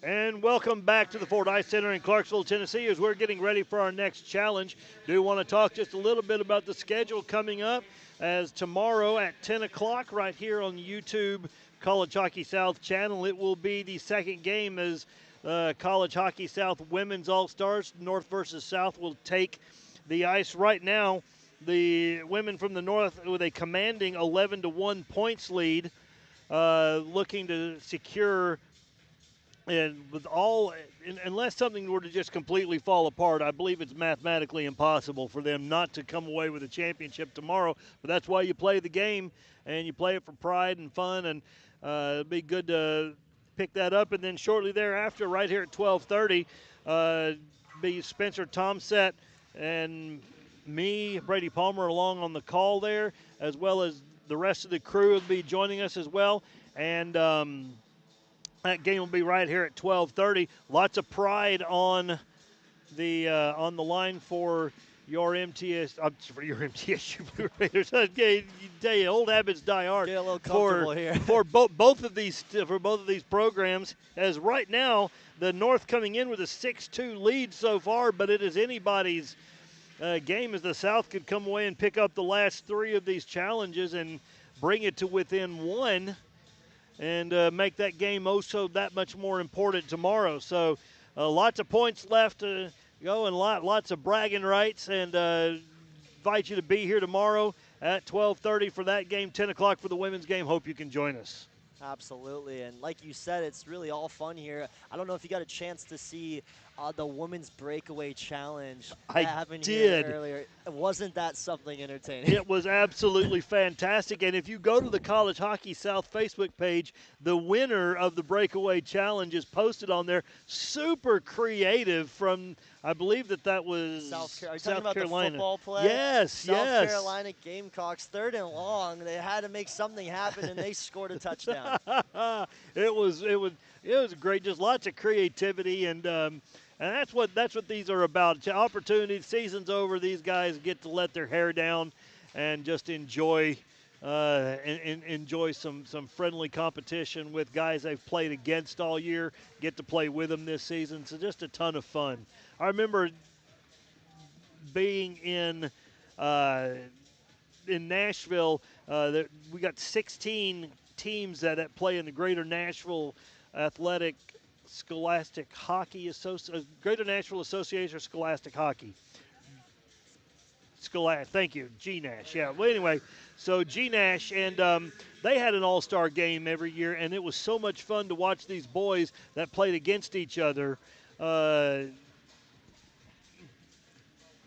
And welcome back to the Ford Ice Center in Clarksville, Tennessee, as we're getting ready for our next challenge. Do want to talk just a little bit about the schedule coming up, as tomorrow at 10 o'clock right here on the YouTube College Hockey South channel, it will be the second game as College Hockey South Women's All-Stars, North versus South, will take the ice. Right now, the women from the North with a commanding 11-1 points lead, looking to secure. And with all, unless something were to just completely fall apart, I believe it's mathematically impossible for them not to come away with a championship tomorrow. But that's why you play the game, and you play it for pride and fun, and it'll be good to pick that up. And then shortly thereafter, right here at 12:30, be Spencer Tomset and me, Brady Palmer, along on the call there, as well as the rest of the crew will be joining us as well. And that game will be right here at 12:30. Lots of pride on the line for your for your MTSU Blue Raiders. You tell you, old habits die hard. Get a little comfortable here. For both of these programs. As right now, the North coming in with a 6-2 lead so far, but it is anybody's game, as the South could come away and pick up the last three of these challenges and bring it to within one, and make that game also that much more important tomorrow. So lots of points left to go, and lots of bragging rights, and invite you to be here tomorrow at 12:30 for that game, 10 o'clock for the women's game. Hope you can join us. Absolutely, and like you said, it's really all fun here. I don't know if you got a chance to see the Women's Breakaway Challenge I happened did. here earlier. Wasn't that something entertaining? It was absolutely fantastic, and if you go to the College Hockey South Facebook page, the winner of the Breakaway Challenge is posted on there. Super creative from, I believe that was South Carolina. Are you South talking about Carolina. the football play? Yes, South yes. Carolina Gamecocks, 3rd and long. They had to make something happen, and they scored a touchdown. It was great. Just lots of creativity, and that's what these are about. Opportunities. Season's over. These guys get to let their hair down and just enjoy enjoy some friendly competition with guys they've played against all year. Get to play with them this season. So just a ton of fun. I remember being in Nashville. We got 16 teams that play in the Greater Nashville Athletic Scholastic Hockey Greater Nashville Association of Scholastic Hockey. Thank you, GNASH. Yeah. Well, anyway, so GNASH, and they had an all-star game every year, and it was so much fun to watch these boys that played against each other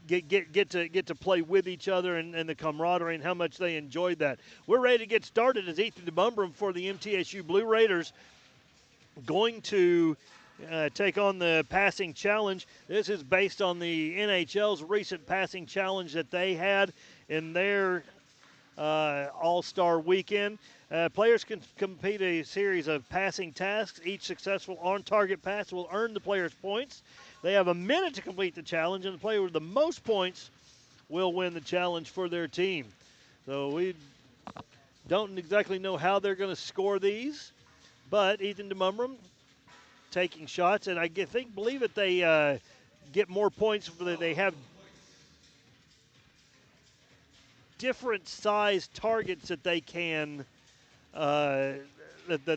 get to play with each other, and the camaraderie, and how much they enjoyed that. We're ready to get started as Ethan DeBumbrum for the MTSU Blue Raiders going to take on the passing challenge. This is based on the NHL's recent passing challenge that they had in their All-Star weekend. Players can complete a series of passing tasks. Each successful on-target pass will earn the players points. They have a minute to complete the challenge, and the player with the most points will win the challenge for their team. So we don't exactly know how they're going to score these, but Ethan DeMumrum taking shots, and I believe that they get more points. They have different size targets that they can that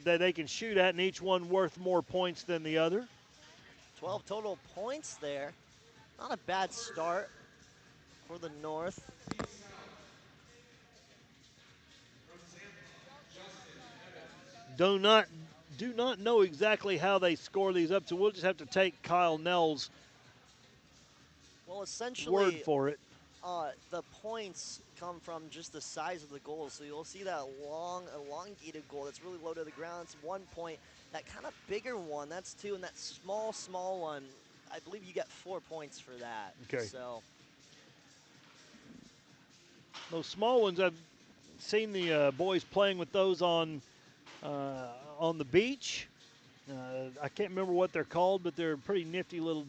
they can shoot at, and each one worth more points than the other. 12 total points there. Not a bad start for the North. Do not know exactly how they score these up, so we'll just have to take Kyle Nell's word for it. The points come from just the size of the goal. So you'll see that long, elongated goal that's really low to the ground. It's 1 point. That kind of bigger one, that's 2. And that small one, I believe you get 4 points for that. Okay. So those small ones, I've seen the boys playing with those on the beach. I can't remember what they're called, but they're pretty nifty little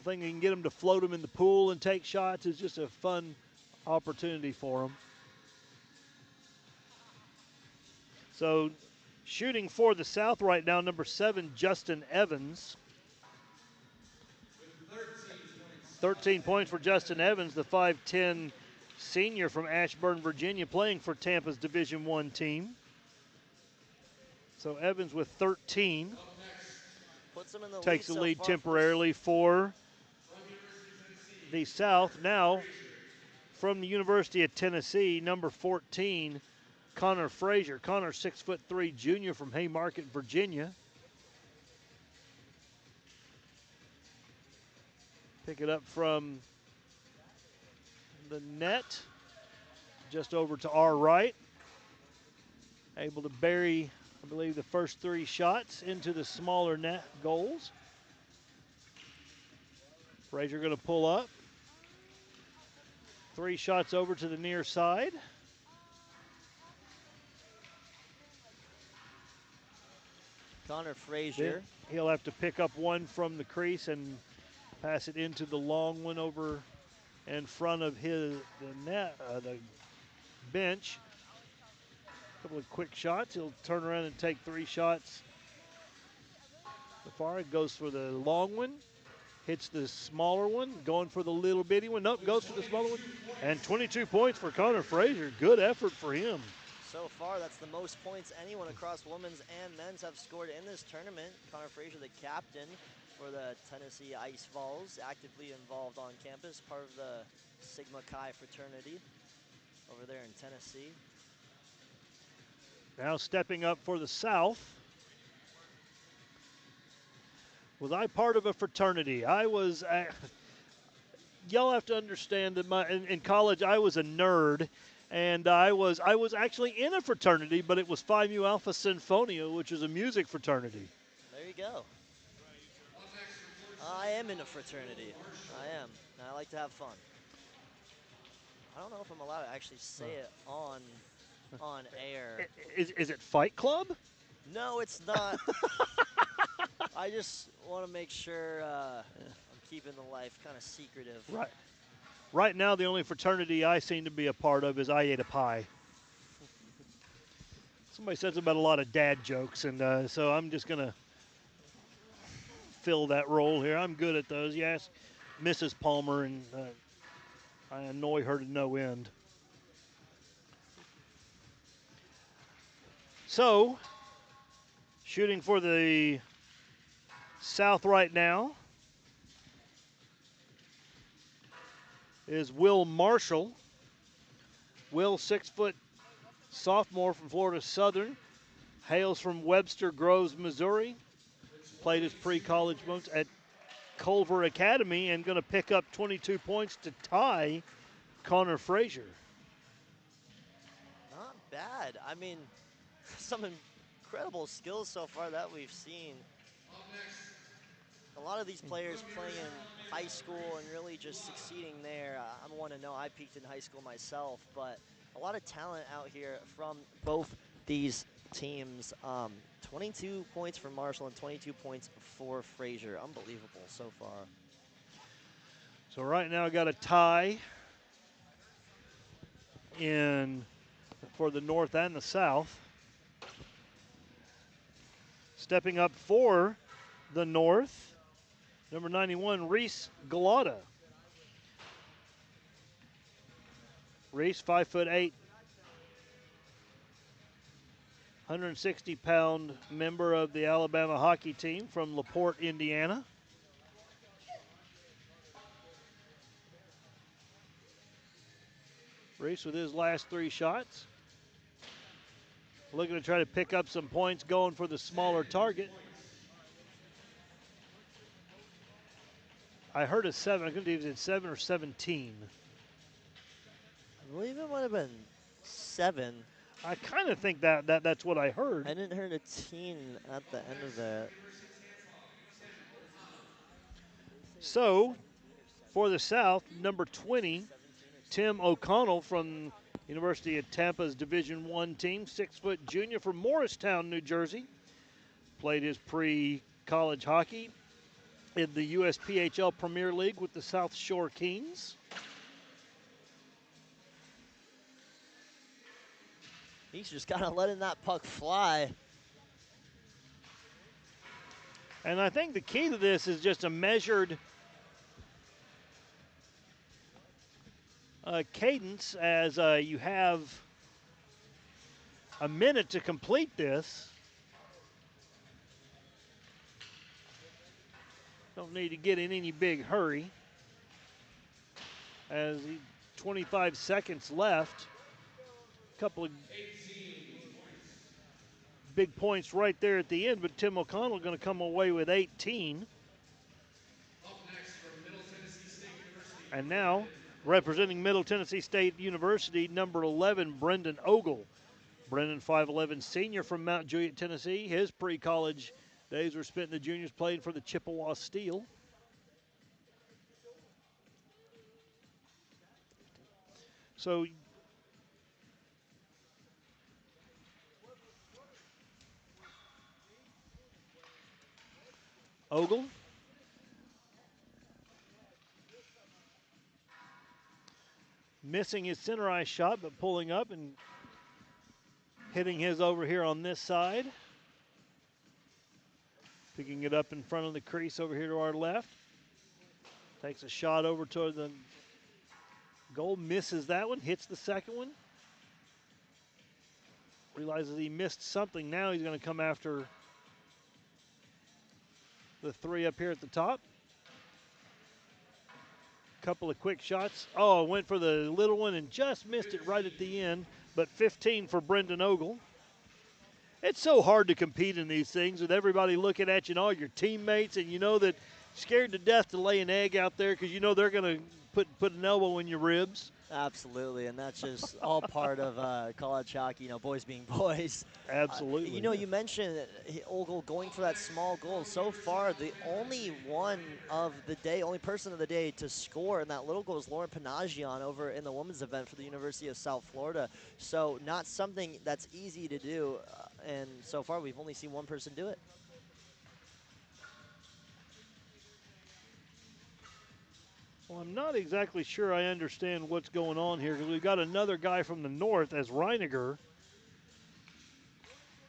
thing. You can get them to float them in the pool and take shots. It's just a fun opportunity for them. So Shooting for the South right now, number 7, Justin Evans. 13 points for Justin Evans, the 5'10 senior from Ashburn, Virginia, playing for Tampa's Division I team. So Evans with 13 Puts him in the takes the so lead far temporarily for the South. Now, from the University of Tennessee, number 14, Connor Frazier. Connor, 6'3" junior from Haymarket, Virginia. Pick it up from the net, just over to our right. Able to bury, I believe, the first 3 shots into the smaller net goals. Frazier going to pull up. 3 shots over to the near side. Connor Frazier. He'll have to pick up one from the crease and pass it into the long one over in front of the bench. A couple of quick shots. He'll turn around and take 3 shots. So far, it goes for the long one. Hits the smaller one, going for the little bitty one. Nope, goes for the smaller one. And 22 points for Connor Frazier. Good effort for him. So far, that's the most points anyone across women's and men's have scored in this tournament. Connor Frazier, the captain for the Tennessee Ice Vols, actively involved on campus, part of the Sigma Chi fraternity over there in Tennessee. Now stepping up for the South. Was I part of a fraternity? I was. Y'all have to understand that in college I was a nerd, and I was actually in a fraternity, but it was Phi Mu Alpha Sinfonia, which is a music fraternity. There you go. I am in a fraternity. I am. And I like to have fun. I don't know if I'm allowed to actually say it on air. Is it Fight Club? No, it's not. I just want to make sure I'm keeping the life kind of secretive. Right. Right now, the only fraternity I seem to be a part of is I Ate a Pie. Somebody says about a lot of dad jokes, and so I'm just going to fill that role here. I'm good at those. Yes, Mrs. Palmer, and I annoy her to no end. So, shooting for the South right now is Will Marshall. Will, 6-foot sophomore from Florida Southern, hails from Webster Groves, Missouri. Played his pre-college months at Culver Academy and going to pick up 22 points to tie Connor Frazier. Not bad. I mean, some incredible skills so far that we've seen. A lot of these players playing in high school and really just succeeding there. I'm one to know I peaked in high school myself, but a lot of talent out here from both these teams. 22 points for Marshall and 22 points for Frazier. Unbelievable so far. So right now I got a tie in for the North and the South. Stepping up for the North, number 91, Reese Galata. Reese, 5'8", 160-pound member of the Alabama hockey team from LaPorte, Indiana. Reese with his last 3 shots. Looking to try to pick up some points, going for the smaller target. I heard a 7. I couldn't believe it 7 or 17. I believe it might have been 7. I kind of think that's what I heard. I didn't hear a teen at the end of that. So, for the South, number 20, Tim O'Connell from University of Tampa's Division I team, 6-foot junior from Morristown, New Jersey. Played his pre-college hockey in the USPHL Premier League with the South Shore Kings. He's just kind of letting that puck fly. And I think the key to this is just a measured cadence as you have a minute to complete this. Don't need to get in any big hurry. As 25 seconds left. A couple of big points right there at the end, but Tim O'Connell going to come away with 18. And now, representing Middle Tennessee State University, number 11, Brendan Ogle. Brendan, 5'11", senior from Mount Juliet, Tennessee. His pre-college days were spent in the juniors playing for the Chippewa Steel. So Ogle missing his center ice shot, but pulling up and hitting his over here on this side. Picking it up in front of the crease over here to our left. Takes a shot over toward the goal, misses that one, hits the second one. Realizes he missed something. Now he's going to come after the three up here at the top. Couple of quick shots. Oh, went for the little one and just missed it right at the end. But 15 for Brendan Ogle. It's so hard to compete in these things with everybody looking at you and all your teammates, and you know that scared to death to lay an egg out there because you know they're going to put an elbow in your ribs. Absolutely, and that's just all part of college hockey, you know, boys being boys. Absolutely. You know, you mentioned Ogle going for that small goal. So far, the only person of the day to score in that little goal is Lauren Panagion over in the women's event for the University of South Florida. So not something that's easy to do, and so far we've only seen one person do it. Well, I'm not exactly sure I understand what's going on here because we've got another guy from the north as Reiniger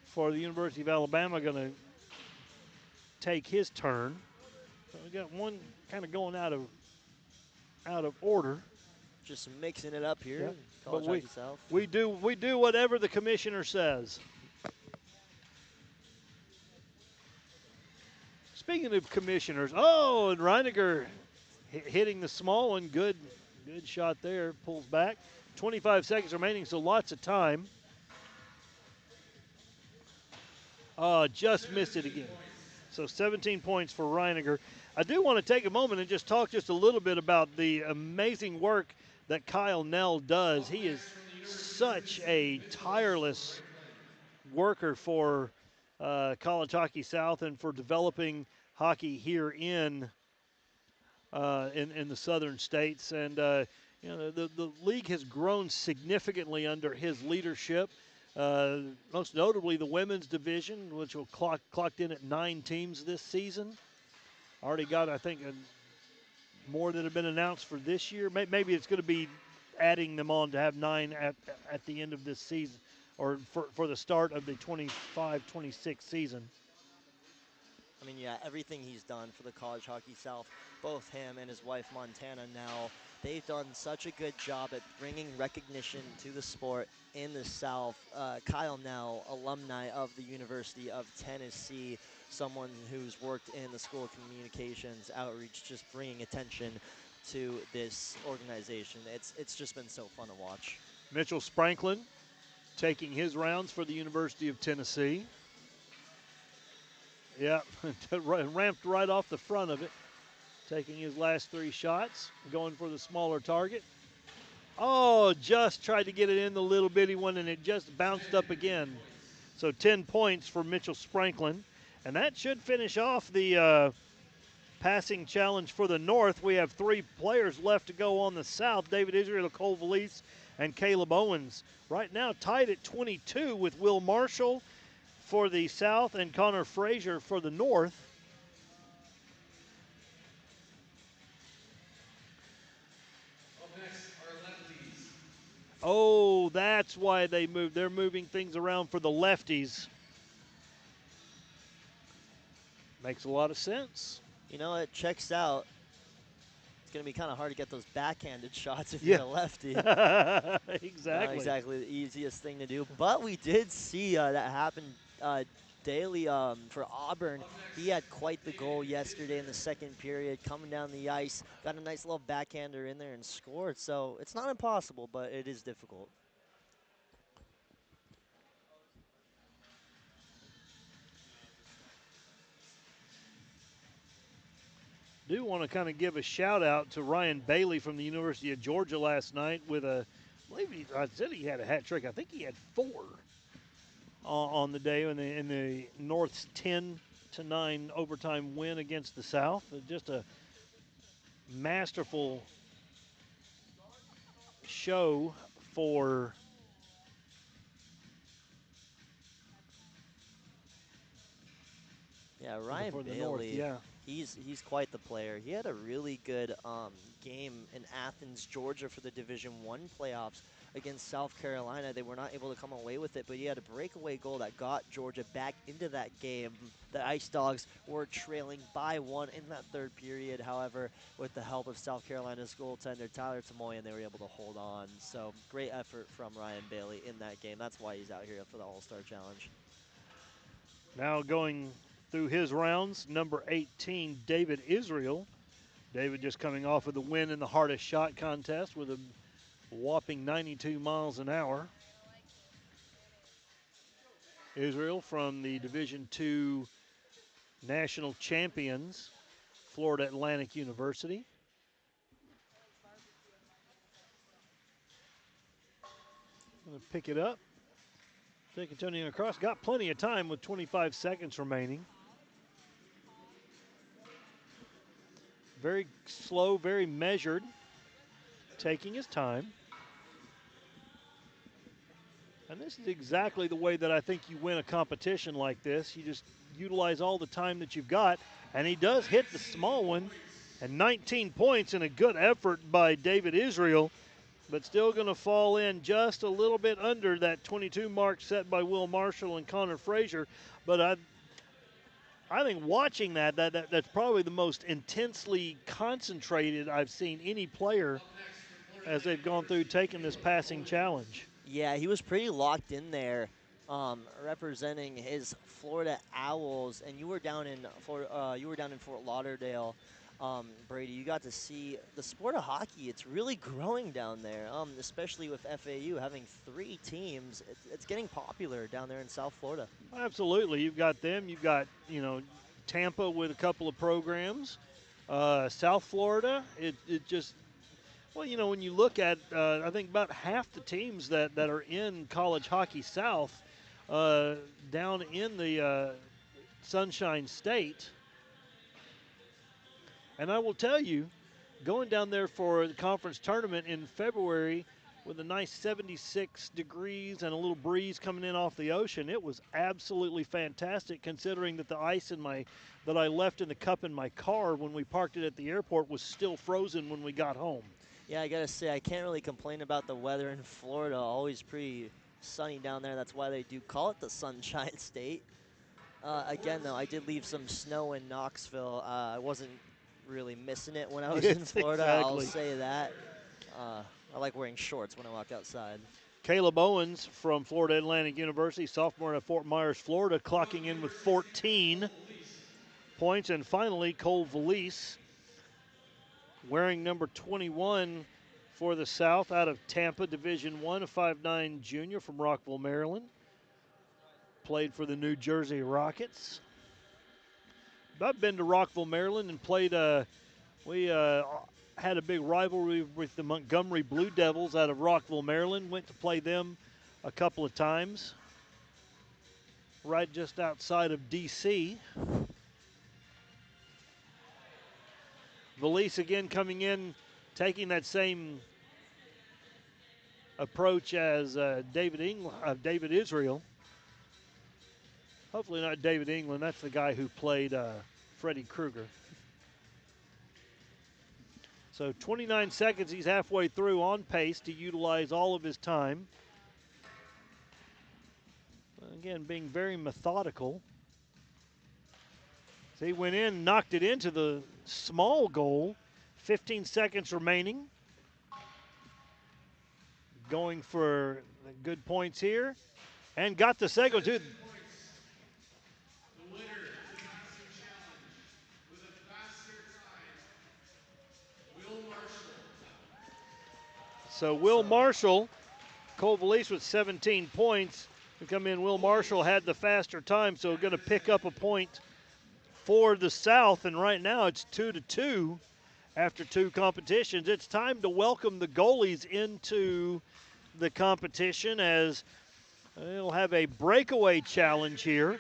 for the University of Alabama going to take his turn. So we got one kind of going out of order. Just mixing it up here. Yep. College But Hockey South. we do whatever the commissioner says. Speaking of commissioners, and Reiniger hitting the small one. Good shot there. Pulls back. 25 seconds remaining, so lots of time. Just missed it again. So 17 points for Reiniger. I do want to take a moment and just talk just a little bit about the amazing work that Kyle Nell does. He is such a tireless worker for College Hockey South and for developing hockey here in the southern states. And you know, the league has grown significantly under his leadership. Most notably the women's division, which will clocked in at 9 teams this season. Already got, I think, more that have been announced for this year. Maybe it's going to be adding them on to have 9 at the end of this season, or for the start of the 25-26 season. I mean, yeah, everything he's done for the College Hockey South, both him and his wife Montana Nell, they've done such a good job at bringing recognition to the sport in the South. Kyle Nell, alumni of the University of Tennessee, someone who's worked in the School of Communications outreach, just bringing attention to this organization. It's just been so fun to watch. Mitchell Spranklin taking his rounds for the University of Tennessee. Yeah, ramped right off the front of it. Taking his last 3 shots, going for the smaller target. Oh, just tried to get it in the little bitty one, and it just bounced up again. So 10 points for Mitchell Spranklin. And that should finish off the passing challenge for the North. We have 3 players left to go on the South. David Israel, Cole Valise, and Caleb Owens. Right now tied at 22 with Will Marshall for the South and Connor Frazier for the North. Oh, that's why they moved. They're moving things around for the lefties. Makes a lot of sense. You know, it checks out. It's going to be kind of hard to get those backhanded shots if Yeah. you're a lefty. Exactly. Not exactly the easiest thing to do, but we did see that happen daily for Auburn. He had quite the goal yesterday in the second period, coming down the ice, got a nice little backhander in there and scored. So it's not impossible, but it is difficult. Do want to kind of give a shout out to Ryan Bailey from the University of Georgia last night with I believe I said he had a hat trick. I think he had 4 on the day in the North's 10-9 overtime win against the South. Just a masterful show for Yeah, Ryan for the Bailey. North. Yeah. He's quite the player. He had a really good game in Athens, Georgia, for the Division I playoffs against South Carolina. They were not able to come away with it, but he had a breakaway goal that got Georgia back into that game. The Ice Dogs were trailing by 1 in that third period. However, with the help of South Carolina's goaltender Tyler Tamoyan, they were able to hold on. So great effort from Ryan Bailey in that game. That's why he's out here for the All-Star Challenge. Now going through his rounds, number 18, David Israel. David just coming off of the win in the hardest shot contest with a whopping 92 miles an hour. Israel from the Division II national champions, Florida Atlantic University. Going to pick it up. Take Antonio across. Got plenty of time with 25 seconds remaining. Very slow, very measured, taking his time. And this is exactly the way that I think you win a competition like this. You just utilize all the time that you've got. And he does hit the small one. And 19 points and a good effort by David Israel, but still going to fall in just a little bit under that 22 mark set by Will Marshall and Connor Frazier. But I think watching that's probably the most intensely concentrated I've seen any player as they've gone through taking this passing challenge. Yeah, he was pretty locked in there, representing his Florida Owls. And you were down in Fort Lauderdale, Brady. You got to see the sport of hockey. It's really growing down there, especially with FAU having 3 teams. It's getting popular down there in South Florida. Absolutely, you've got them. You've got Tampa with a couple of programs. South Florida, it just. Well, when you look at, I think about half the teams that are in College Hockey South down in the Sunshine State. And I will tell you, going down there for the conference tournament in February with a nice 76 degrees and a little breeze coming in off the ocean, it was absolutely fantastic considering that the ice that I left in the cup in my car when we parked it at the airport was still frozen when we got home. Yeah, I got to say, I can't really complain about the weather in Florida. Always pretty sunny down there. That's why they do call it the Sunshine State. Again, though, I did leave some snow in Knoxville. I wasn't really missing it when I was in Florida, exactly. I'll say that. I like wearing shorts when I walk outside. Caleb Owens from Florida Atlantic University, sophomore at Fort Myers, Florida, clocking in with 14 points. And finally, Cole Valise, wearing number 21 for the South out of Tampa, Division I, a 5'9" junior from Rockville, Maryland. Played for the New Jersey Rockets. I've been to Rockville, Maryland, and played. We had a big rivalry with the Montgomery Blue Devils out of Rockville, Maryland. Went to play them a couple of times, right just outside of D.C. Valise again coming in, taking that same approach as David Israel. Hopefully not David England. That's the guy who played Freddy Krueger. So 29 seconds, he's halfway through, on pace to utilize all of his time. Again, being very methodical. He went in, knocked it into the small goal. 15 seconds remaining. Going for the good points here. And got the second, too. So Will Marshall, Cole Valise with 17 points. To come in, Will Marshall had the faster time, so going to pick up a point for the South. And right now it's 2-2 after 2 competitions. It's time to welcome the goalies into the competition as they'll have a breakaway challenge here.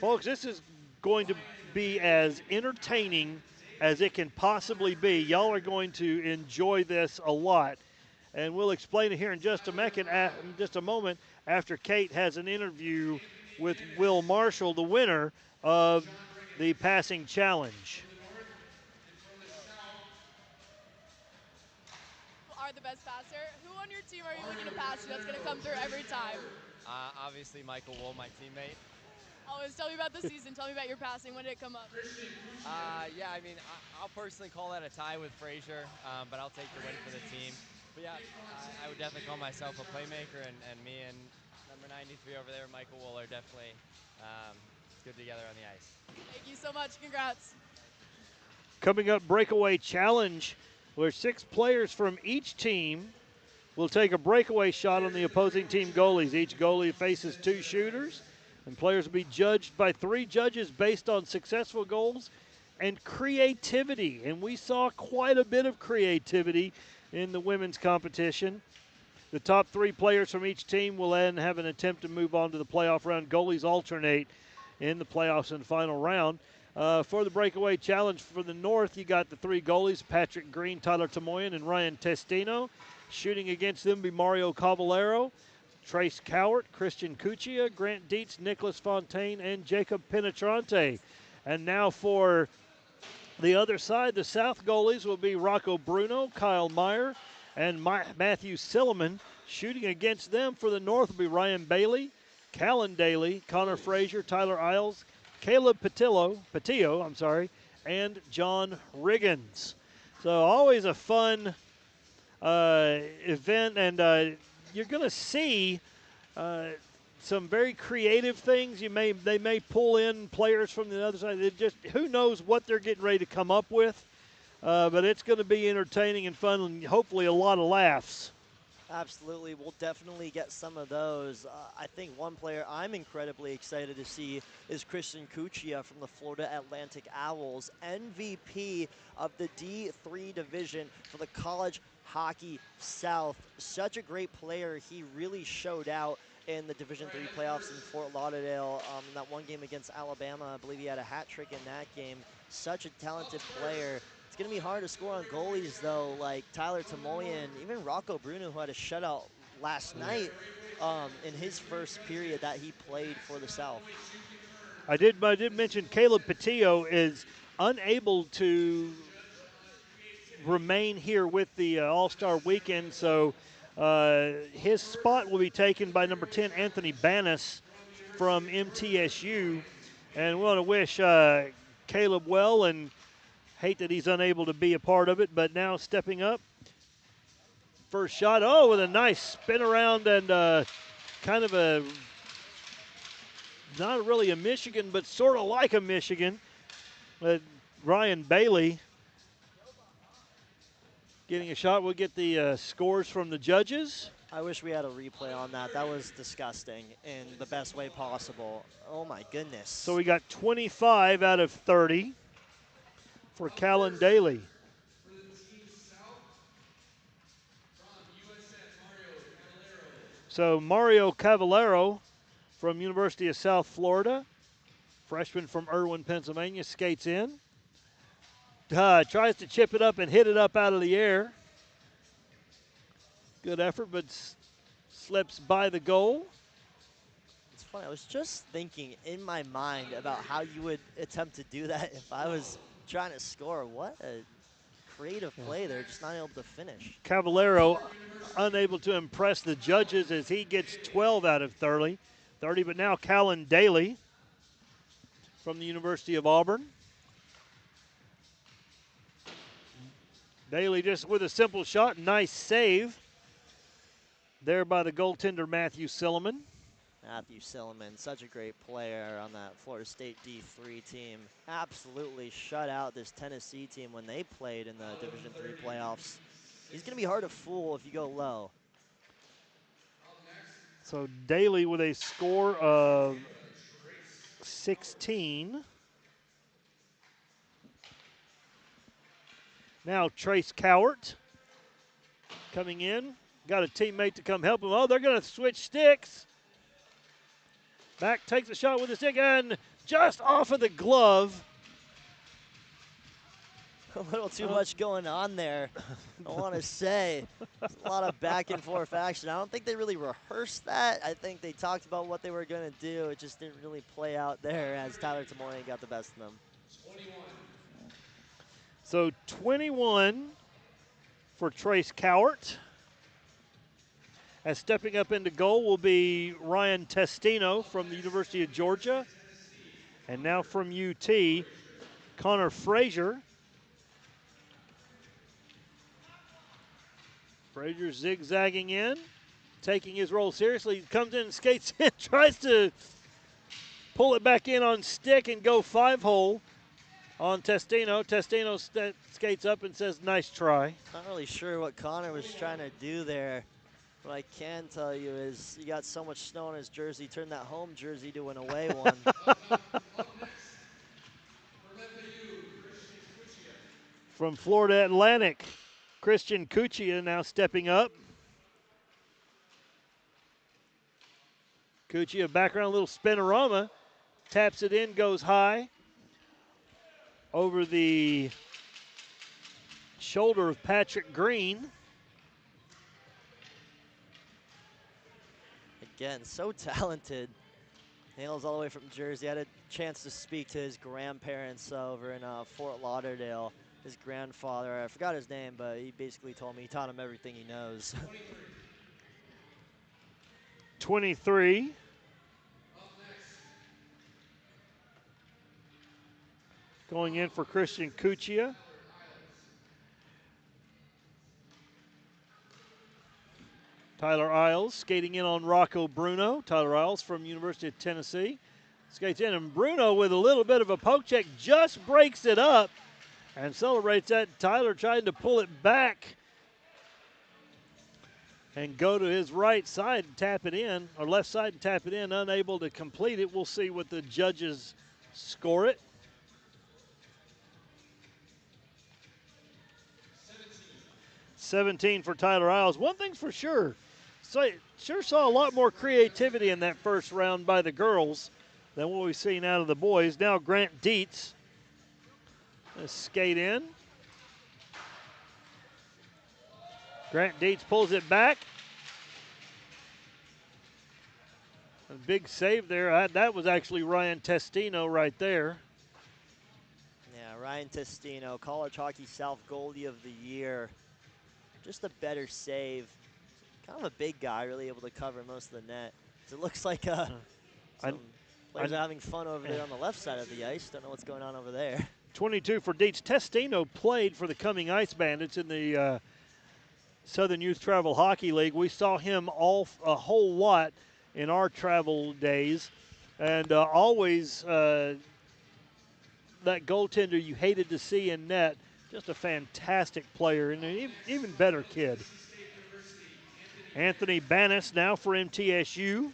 Folks, this is going to be as entertaining as it can possibly be. Y'all are going to enjoy this a lot. And we'll explain it here in just a moment after Kate has an interview with Will Marshall, the winner of the passing challenge. Are the best passer. Who on your team are you looking to pass to that's going to come through every time? Obviously, Michael Wool, my teammate. Always tell me about the season. Tell me about your passing. When did it come up? Yeah, I mean, I'll personally call that a tie with Frazier, but I'll take the win for the team. But yeah, I would definitely call myself a playmaker, and me and number 93 over there, Michael Wool, are definitely good together on the ice. Thank you so much. Congrats. Coming up, breakaway challenge, where 6 players from each team will take a breakaway shot on the opposing team goalies. Each goalie faces 2 shooters, and players will be judged by 3 judges based on successful goals and creativity. And we saw quite a bit of creativity in the women's competition. The top 3 players from each team will then have an attempt to move on to the playoff round. Goalies alternate in the playoffs and final round. For the breakaway challenge for the North, you got the 3 goalies, Patrick Green, Tyler Tamoyan, and Ryan Testino. Shooting against them be Mario Cavallero, Trace Cowart, Christian Cuccia, Grant Dietz, Nicholas Fontaine, and Jacob Penetrante. And now for the other side, the South goalies will be Rocco Bruno, Kyle Meyer, and Matthew Silliman. Shooting against them for the North will be Ryan Bailey, Callan Daly, Connor Frazier, Tyler Isles, Caleb Patillo, and John Riggins. So always a fun event, and you're going to see some very creative things. They may pull in players from the other side. Who knows what they're getting ready to come up with, but it's going to be entertaining and fun, and hopefully a lot of laughs. Absolutely. We'll definitely get some of those. I think one player I'm incredibly excited to see is Christian Cuccia from the Florida Atlantic Owls, MVP of the D3 division for the College Hockey South. Such a great player. He really showed out in the Division III playoffs in Fort Lauderdale. In that one game against Alabama, I believe he had a hat trick in that game. Such a talented player. It's going to be hard to score on goalies, though, like Tyler Tamoyan, even Rocco Bruno, who had a shutout last night in his first period that he played for the South. I did mention Caleb Patillo is unable to remain here with the All-Star Weekend, so his spot will be taken by number 10, Anthony Bannis from MTSU. And we want to wish Caleb well, and hate that he's unable to be a part of it, but now stepping up. First shot, with a nice spin around and kind of a, not really a Michigan, but sort of like a Michigan. Ryan Bailey getting a shot. We'll get the scores from the judges. I wish we had a replay on that. That was disgusting in the best way possible. Oh, my goodness. So we got 25 out of 30 for Callan Daly. So Mario Cavallero from University of South Florida, freshman from Irwin, Pennsylvania, skates in. Tries to chip it up and hit it up out of the air. Good effort, but slips by the goal. It's funny. I was just thinking in my mind about how you would attempt to do that if I was trying to score. What a creative play there, just not able to finish. Cavallero unable to impress the judges as he gets 12 out of 30. But now Callan Daly from the University of Auburn. Daly just with a simple shot. Nice save there by the goaltender, Matthew Silliman. Matthew Silliman, such a great player on that Florida State D3 team. Absolutely shut out this Tennessee team when they played in the Division III playoffs. He's going to be hard to fool if you go low. So Daly with a score of 16. Now Trace Cowart coming in. Got a teammate to come help him. Oh, they're going to switch sticks. Back takes a shot with the stick and just off of the glove. A little too much going on there, I want to say. There's a lot of back and forth action. I don't think they really rehearsed that. I think they talked about what they were going to do. It just didn't really play out there as Tyler Tamoyan got the best of them. 21. So 21 for Trace Cowart. As stepping up into goal will be Ryan Testino from the University of Georgia. And now from UT, Connor Frazier. Frazier zigzagging in, taking his role seriously. He comes in and skates in, tries to pull it back in on stick and go 5-hole on Testino. Testino skates up and says, nice try. Not really sure what Connor was trying to do there. What I can tell you is he got so much snow on his jersey, turned that home jersey to an away one. From Florida Atlantic, Christian Cuccia now stepping up. Cuccia background, a little spinorama. Taps it in, goes high. Over the shoulder of Patrick Green. Again, so talented. Hails all the way from Jersey. I had a chance to speak to his grandparents over in Fort Lauderdale. His grandfather, I forgot his name, but he basically told me he taught him everything he knows. 23. Going in for Christian Cuccia. Tyler Isles skating in on Rocco Bruno. Tyler Isles from University of Tennessee. Skates in, and Bruno with a little bit of a poke check just breaks it up and celebrates that. Tyler trying to pull it back and go to his right side and tap it in, or left side and tap it in, unable to complete it. We'll see what the judges score it. 17 for Tyler Isles. One thing's for sure, so sure saw a lot more creativity in that first round by the girls than what we've seen out of the boys. Now Grant Dietz, let's skate in. Grant Dietz pulls it back. A big save there. That was actually Ryan Testino right there. Yeah, Ryan Testino, College Hockey South Goalie of the Year. Just a better save. Kind of a big guy, really able to cover most of the net. So it looks like some players are having fun over there on the left side of the ice. Don't know what's going on over there. 22 for Dietz. Testino played for the Cumming Ice Bandits in the Southern Youth Travel Hockey League. We saw him a whole lot in our travel days, and always that goaltender you hated to see in net. Just a fantastic player and an even better kid. Anthony Bannis now for MTSU.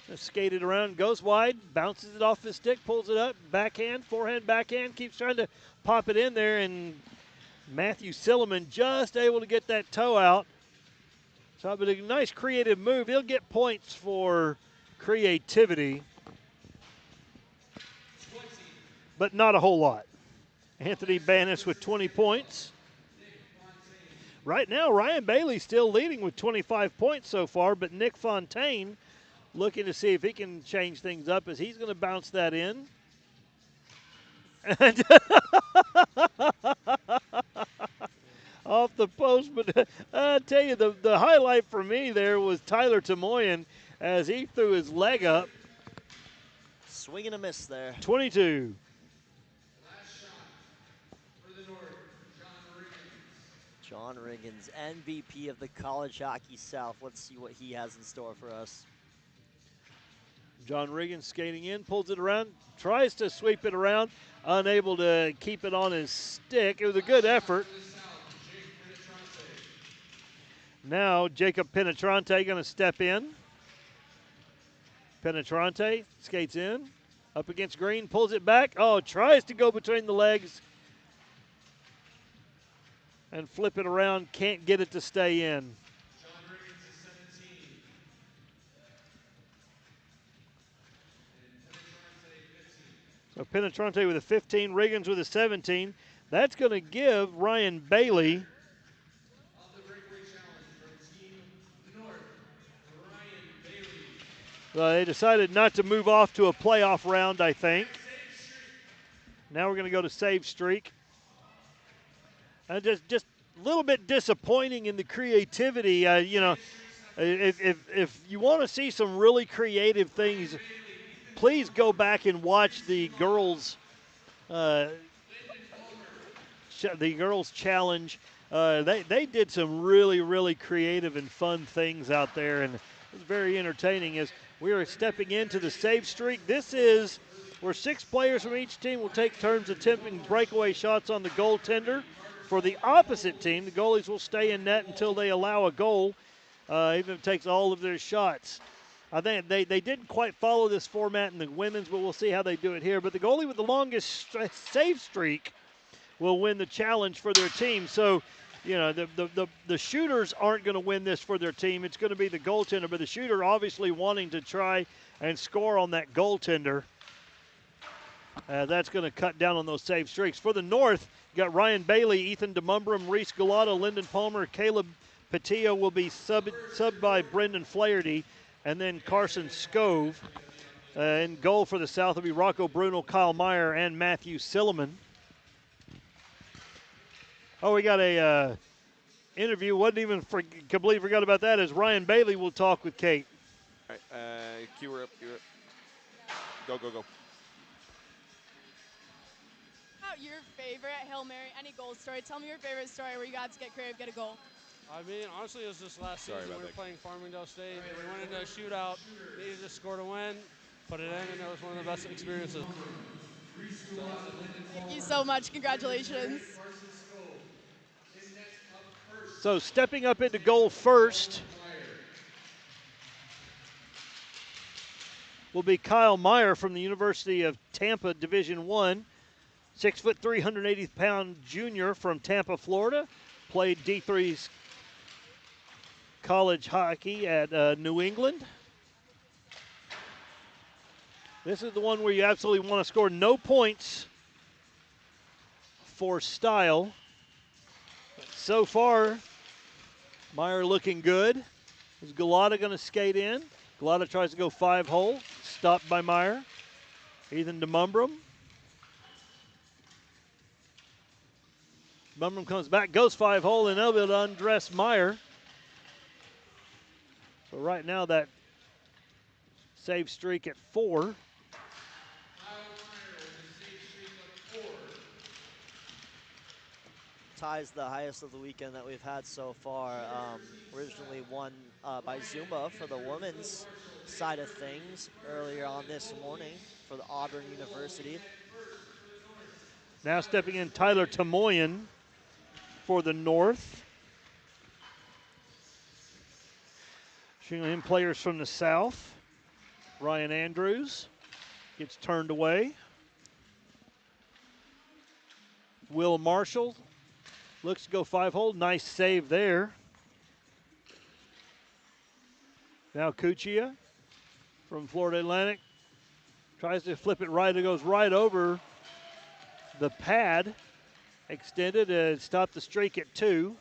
Just skated around, goes wide, bounces it off his stick, pulls it up, backhand, forehand, backhand, keeps trying to pop it in there, and Matthew Silliman just able to get that toe out. So but a nice creative move. He'll get points for creativity, but not a whole lot. Anthony Bannis with 20 points. Right now, Ryan Bailey still leading with 25 points so far, but Nick Fontaine looking to see if he can change things up as he's going to bounce that in. Off the post, but I tell you, the highlight for me there was Tyler Tamoyan as he threw his leg up. Swing and a miss there. 22. John Riggins, MVP of the College Hockey South. Let's see what he has in store for us. John Riggins skating in, pulls it around, tries to sweep it around, unable to keep it on his stick. It was a good effort. Now Jacob Penetrante going to step in. Penetrante skates in, up against Green, pulls it back. Oh, tries to go between the legs and flip it around. Can't get it to stay in. So Penetrante with a 15, Riggins with a 17. That's going to give Ryan Bailey they decided not to move off to a playoff round, I think. Now we're going to go to save streak. And just a little bit disappointing in the creativity. You know, if you want to see some really creative things, please go back and watch the girls' challenge. They did some really creative and fun things out there, and it was very entertaining as we are stepping into the save streak. This is where 6 players from each team will take turns attempting breakaway shots on the goaltender. For the opposite team, the goalies will stay in net until they allow a goal, even if it takes all of their shots. I think they didn't quite follow this format in the women's, but we'll see how they do it here. But the goalie with the longest save streak will win the challenge for their team. So, you know, the shooters aren't going to win this for their team. It's going to be the goaltender, but the shooter obviously wanting to try and score on that goaltender. That's going to cut down on those save streaks. For the North, you got Ryan Bailey, Ethan DeMumbrum, Reese Galata, Lyndon Palmer, Caleb Patillo will be subbed by Brendan Flaherty, and then Carson Scove. In goal for the South will be Rocco Bruno, Kyle Meyer, and Matthew Silliman. Oh, we got a interview. Wasn't even completely forgot about that. As Ryan Bailey will talk with Kate. All right, cue her up. Go. Your favorite Hail Mary, any goal story? Tell me your favorite story where you got to get creative, get a goal. I mean, honestly, it was just last season. We were playing Farmingdale State. We went into a shootout, needed to score to win, put it in, and it was one of the best experiences. Thank you so much. Congratulations. So stepping up into goal first will be Kyle Meyer from the University of Tampa Division I. 6'3", 380-pound junior from Tampa, Florida. Played D3's college hockey at New England. This is the one where you absolutely want to score no points for style. So far, Meyer looking good. Is Galata going to skate in? Galata tries to go 5-hole. Stopped by Meyer. Ethan DeMumbrum. DeMumbrum comes back, goes 5-hole, and they'll be able to undress Meyer. So right now that save streak at 4. Ties the highest of the weekend that we've had so far. Originally won by Zumba for the women's side of things earlier on this morning for the Auburn University. Now stepping in Tyler Tamoyan for the North. Showing him players from the South. Ryan Andrews gets turned away. Will Marshall looks to go 5-hole. Nice save there. Now Cuccia from Florida Atlantic tries to flip it right. It goes right over the pad. Extended and stopped the streak at 2.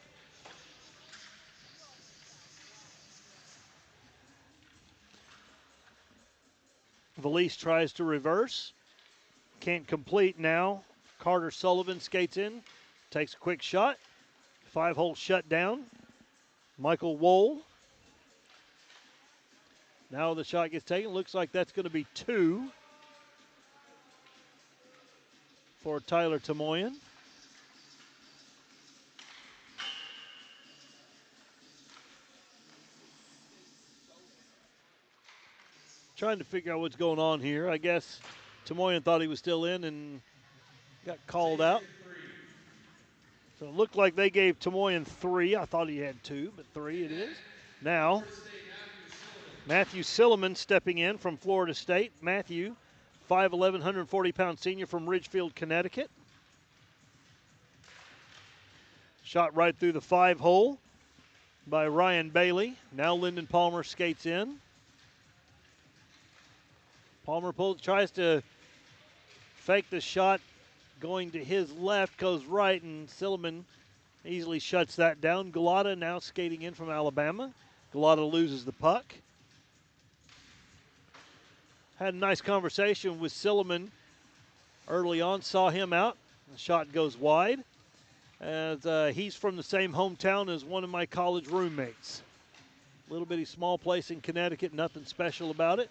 Valise tries to reverse. Can't complete now. Carter Sullivan skates in. Takes a quick shot. 5-hole shut down. Michael Wohl. Now the shot gets taken. Looks like that's going to be 2 for Tyler Tamoyan. Trying to figure out what's going on here. I guess Tomoyan thought he was still in and got called out. So it looked like they gave Tomoyan 3. I thought he had 2, but 3 it is. Now, Matthew Silliman stepping in from Florida State. Matthew, 5'11", 140-pound senior from Ridgefield, Connecticut. Shot right through the 5-hole by Ryan Bailey. Now Lyndon Palmer skates in. Palmer tries to fake the shot going to his left, goes right, and Silliman easily shuts that down. Galata now skating in from Alabama. Galata loses the puck. Had a nice conversation with Silliman early on, saw him out. The shot goes wide. As he's from the same hometown as one of my college roommates. Little bitty small place in Connecticut, nothing special about it.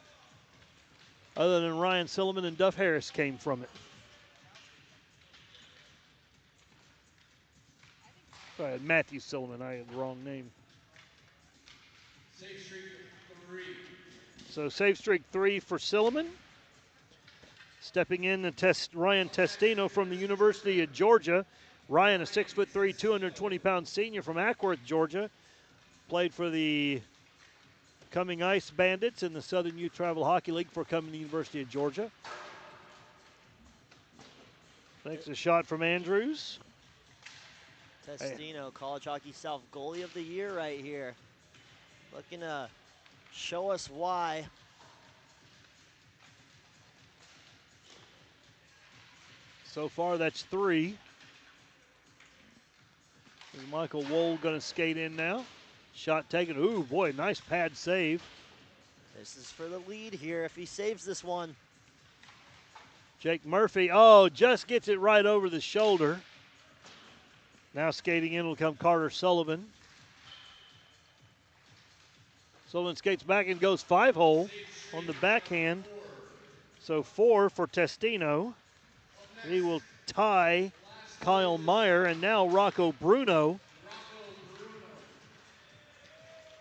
Other than Ryan Silliman and Duff Harris came from it. Sorry, Matthew Silliman, I had the wrong name. Save streak 3. So save streak 3 for Silliman. Stepping in the Ryan Testino from the University of Georgia. Ryan, a 6'3", 220-pound senior from Ackworth, Georgia. Played for the Coming Ice Bandits in the Southern Youth Travel Hockey League for coming to the University of Georgia. Takes a shot from Andrews. Testino, College Hockey South Goalie of the Year right here. Looking to show us why. So far, that's 3. Is Michael Wold going to skate in now? Shot taken. Ooh, boy, nice pad save. This is for the lead here if he saves this one. Jake Murphy, just gets it right over the shoulder. Now skating in will come Carter Sullivan. Sullivan skates back and goes 5-hole on the backhand. So 4 for Testino. He will tie Kyle Meyer, and now Rocco Bruno.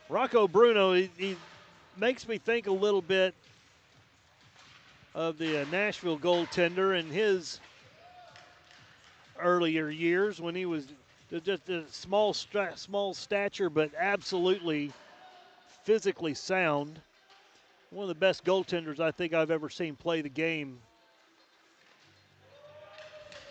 Rocco Bruno, he makes me think a little bit of the Nashville goaltender in his earlier years when he was just a small stature, but absolutely physically sound. One of the best goaltenders I think I've ever seen play the game.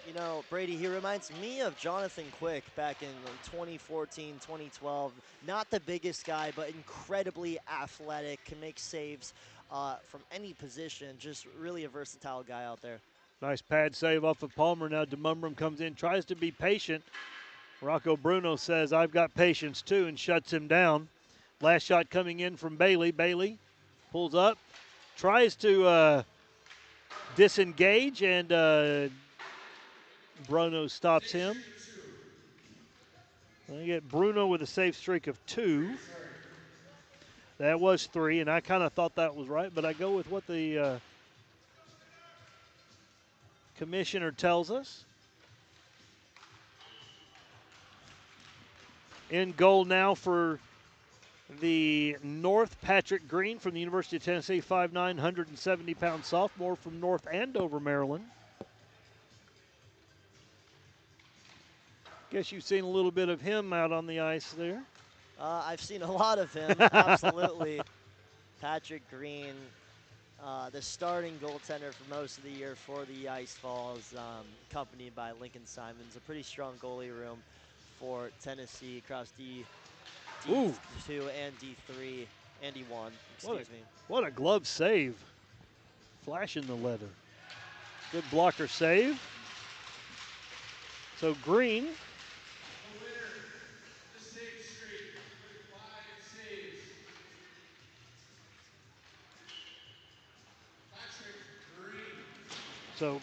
You know, Brady, he reminds me of Jonathan Quick back in 2014, 2012. Not the biggest guy, but incredibly athletic, can make saves from any position. Just really a versatile guy out there. Nice pad save off of Palmer. Now DeMumbrum comes in, tries to be patient. Rocco Bruno says, I've got patience too, and shuts him down. Last shot coming in from Bailey. Bailey pulls up, tries to disengage, and Bruno stops him. I get Bruno with a save streak of 2. That was 3, and I kind of thought that was right, but I go with what the commissioner tells us. In goal now for the North, Patrick Green from the University of Tennessee, 5'9", 170-pound sophomore from North Andover, Maryland. Guess you've seen a little bit of him out on the ice there. I've seen a lot of him, absolutely. Patrick Green, the starting goaltender for most of the year for the Ice Falls, accompanied by Lincoln Simons. A pretty strong goalie room for Tennessee across D2 and D3 and D1, excuse me. What a glove save. Flashing the leather. Good blocker save. So Green. So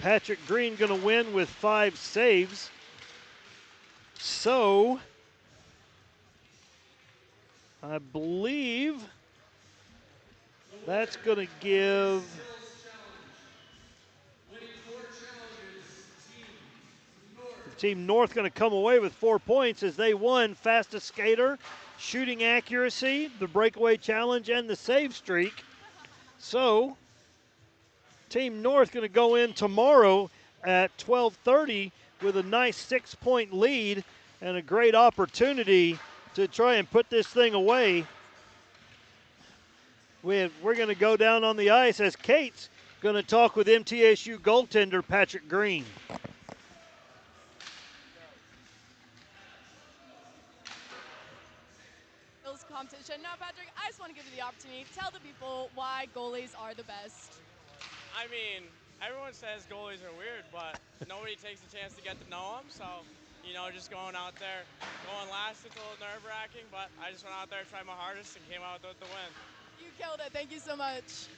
Patrick Green going to win with 5 saves. So I believe that's going to give Team North going to come away with 4 points as they won fastest skater, shooting accuracy, the breakaway challenge, and the save streak. So, Team North going to go in tomorrow at 12:30 with a nice 6-point lead and a great opportunity to try and put this thing away. We're going to go down on the ice as Kate's going to talk with MTSU goaltender Patrick Green. Competition. Now, Patrick, I just want to give you the opportunity to tell the people why goalies are the best. I mean, everyone says goalies are weird, but nobody takes a chance to get to know them. So, you know, just going out there, going last, it's a little nerve-wracking, but I just went out there, tried my hardest, and came out with the win. You killed it. Thank you so much.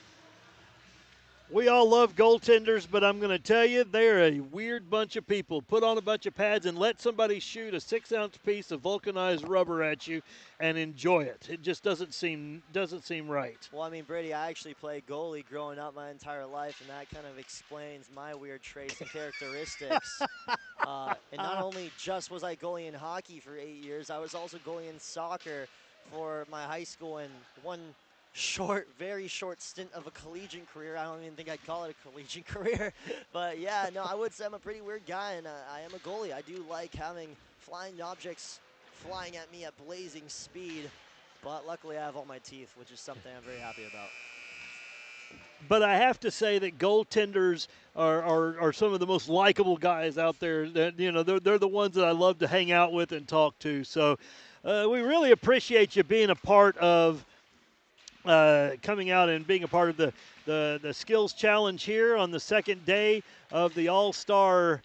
We all love goaltenders, but I'm going to tell you, they're a weird bunch of people. Put on a bunch of pads and let somebody shoot a 6-ounce piece of vulcanized rubber at you and enjoy it. It just doesn't seem right. Well, I mean, Brady, I actually played goalie growing up my entire life, and that kind of explains my weird traits and characteristics. And not only just was I goalie in hockey for 8 years, I was also goalie in soccer for my high school and one very short stint of a collegiate career. I don't even think I'd call it a collegiate career. But yeah, no, I would say I'm a pretty weird guy, and I am a goalie. I do like having flying objects flying at me at blazing speed, but luckily I have all my teeth, which is something I'm very happy about. But I have to say that goaltenders are some of the most likable guys out there. That, you know, they're the ones that I love to hang out with and talk to. So we really appreciate you being a part of coming out and being a part of the skills challenge here on the second day of the All-Star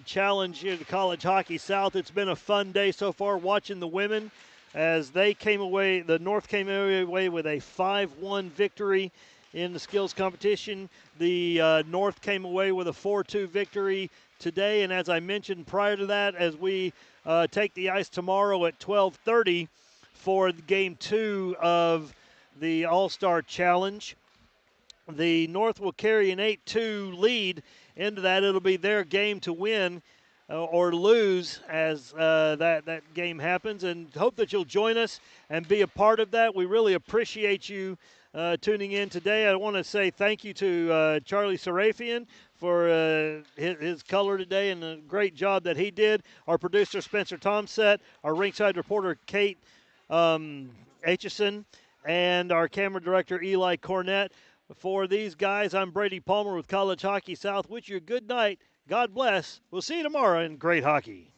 challenge here at College Hockey South. It's been a fun day so far watching the women as they came away. The North came away with a 5-1 victory in the skills competition. The North came away with a 4-2 victory today, and as I mentioned prior to that, as we take the ice tomorrow at 12:30 for game 2 of the All-Star Challenge. The North will carry an 8-2 lead into that. It'll be their game to win or lose as that game happens, and hope that you'll join us and be a part of that. We really appreciate you tuning in today. I want to say thank you to Charlie Sarafian for his color today and the great job that he did. Our producer, Spencer Tomset, our ringside reporter, Kate Aitchison, and our camera director, Eli Cornett. For these guys, I'm Brady Palmer with College Hockey South. Wish you a good night. God bless. We'll see you tomorrow in great hockey.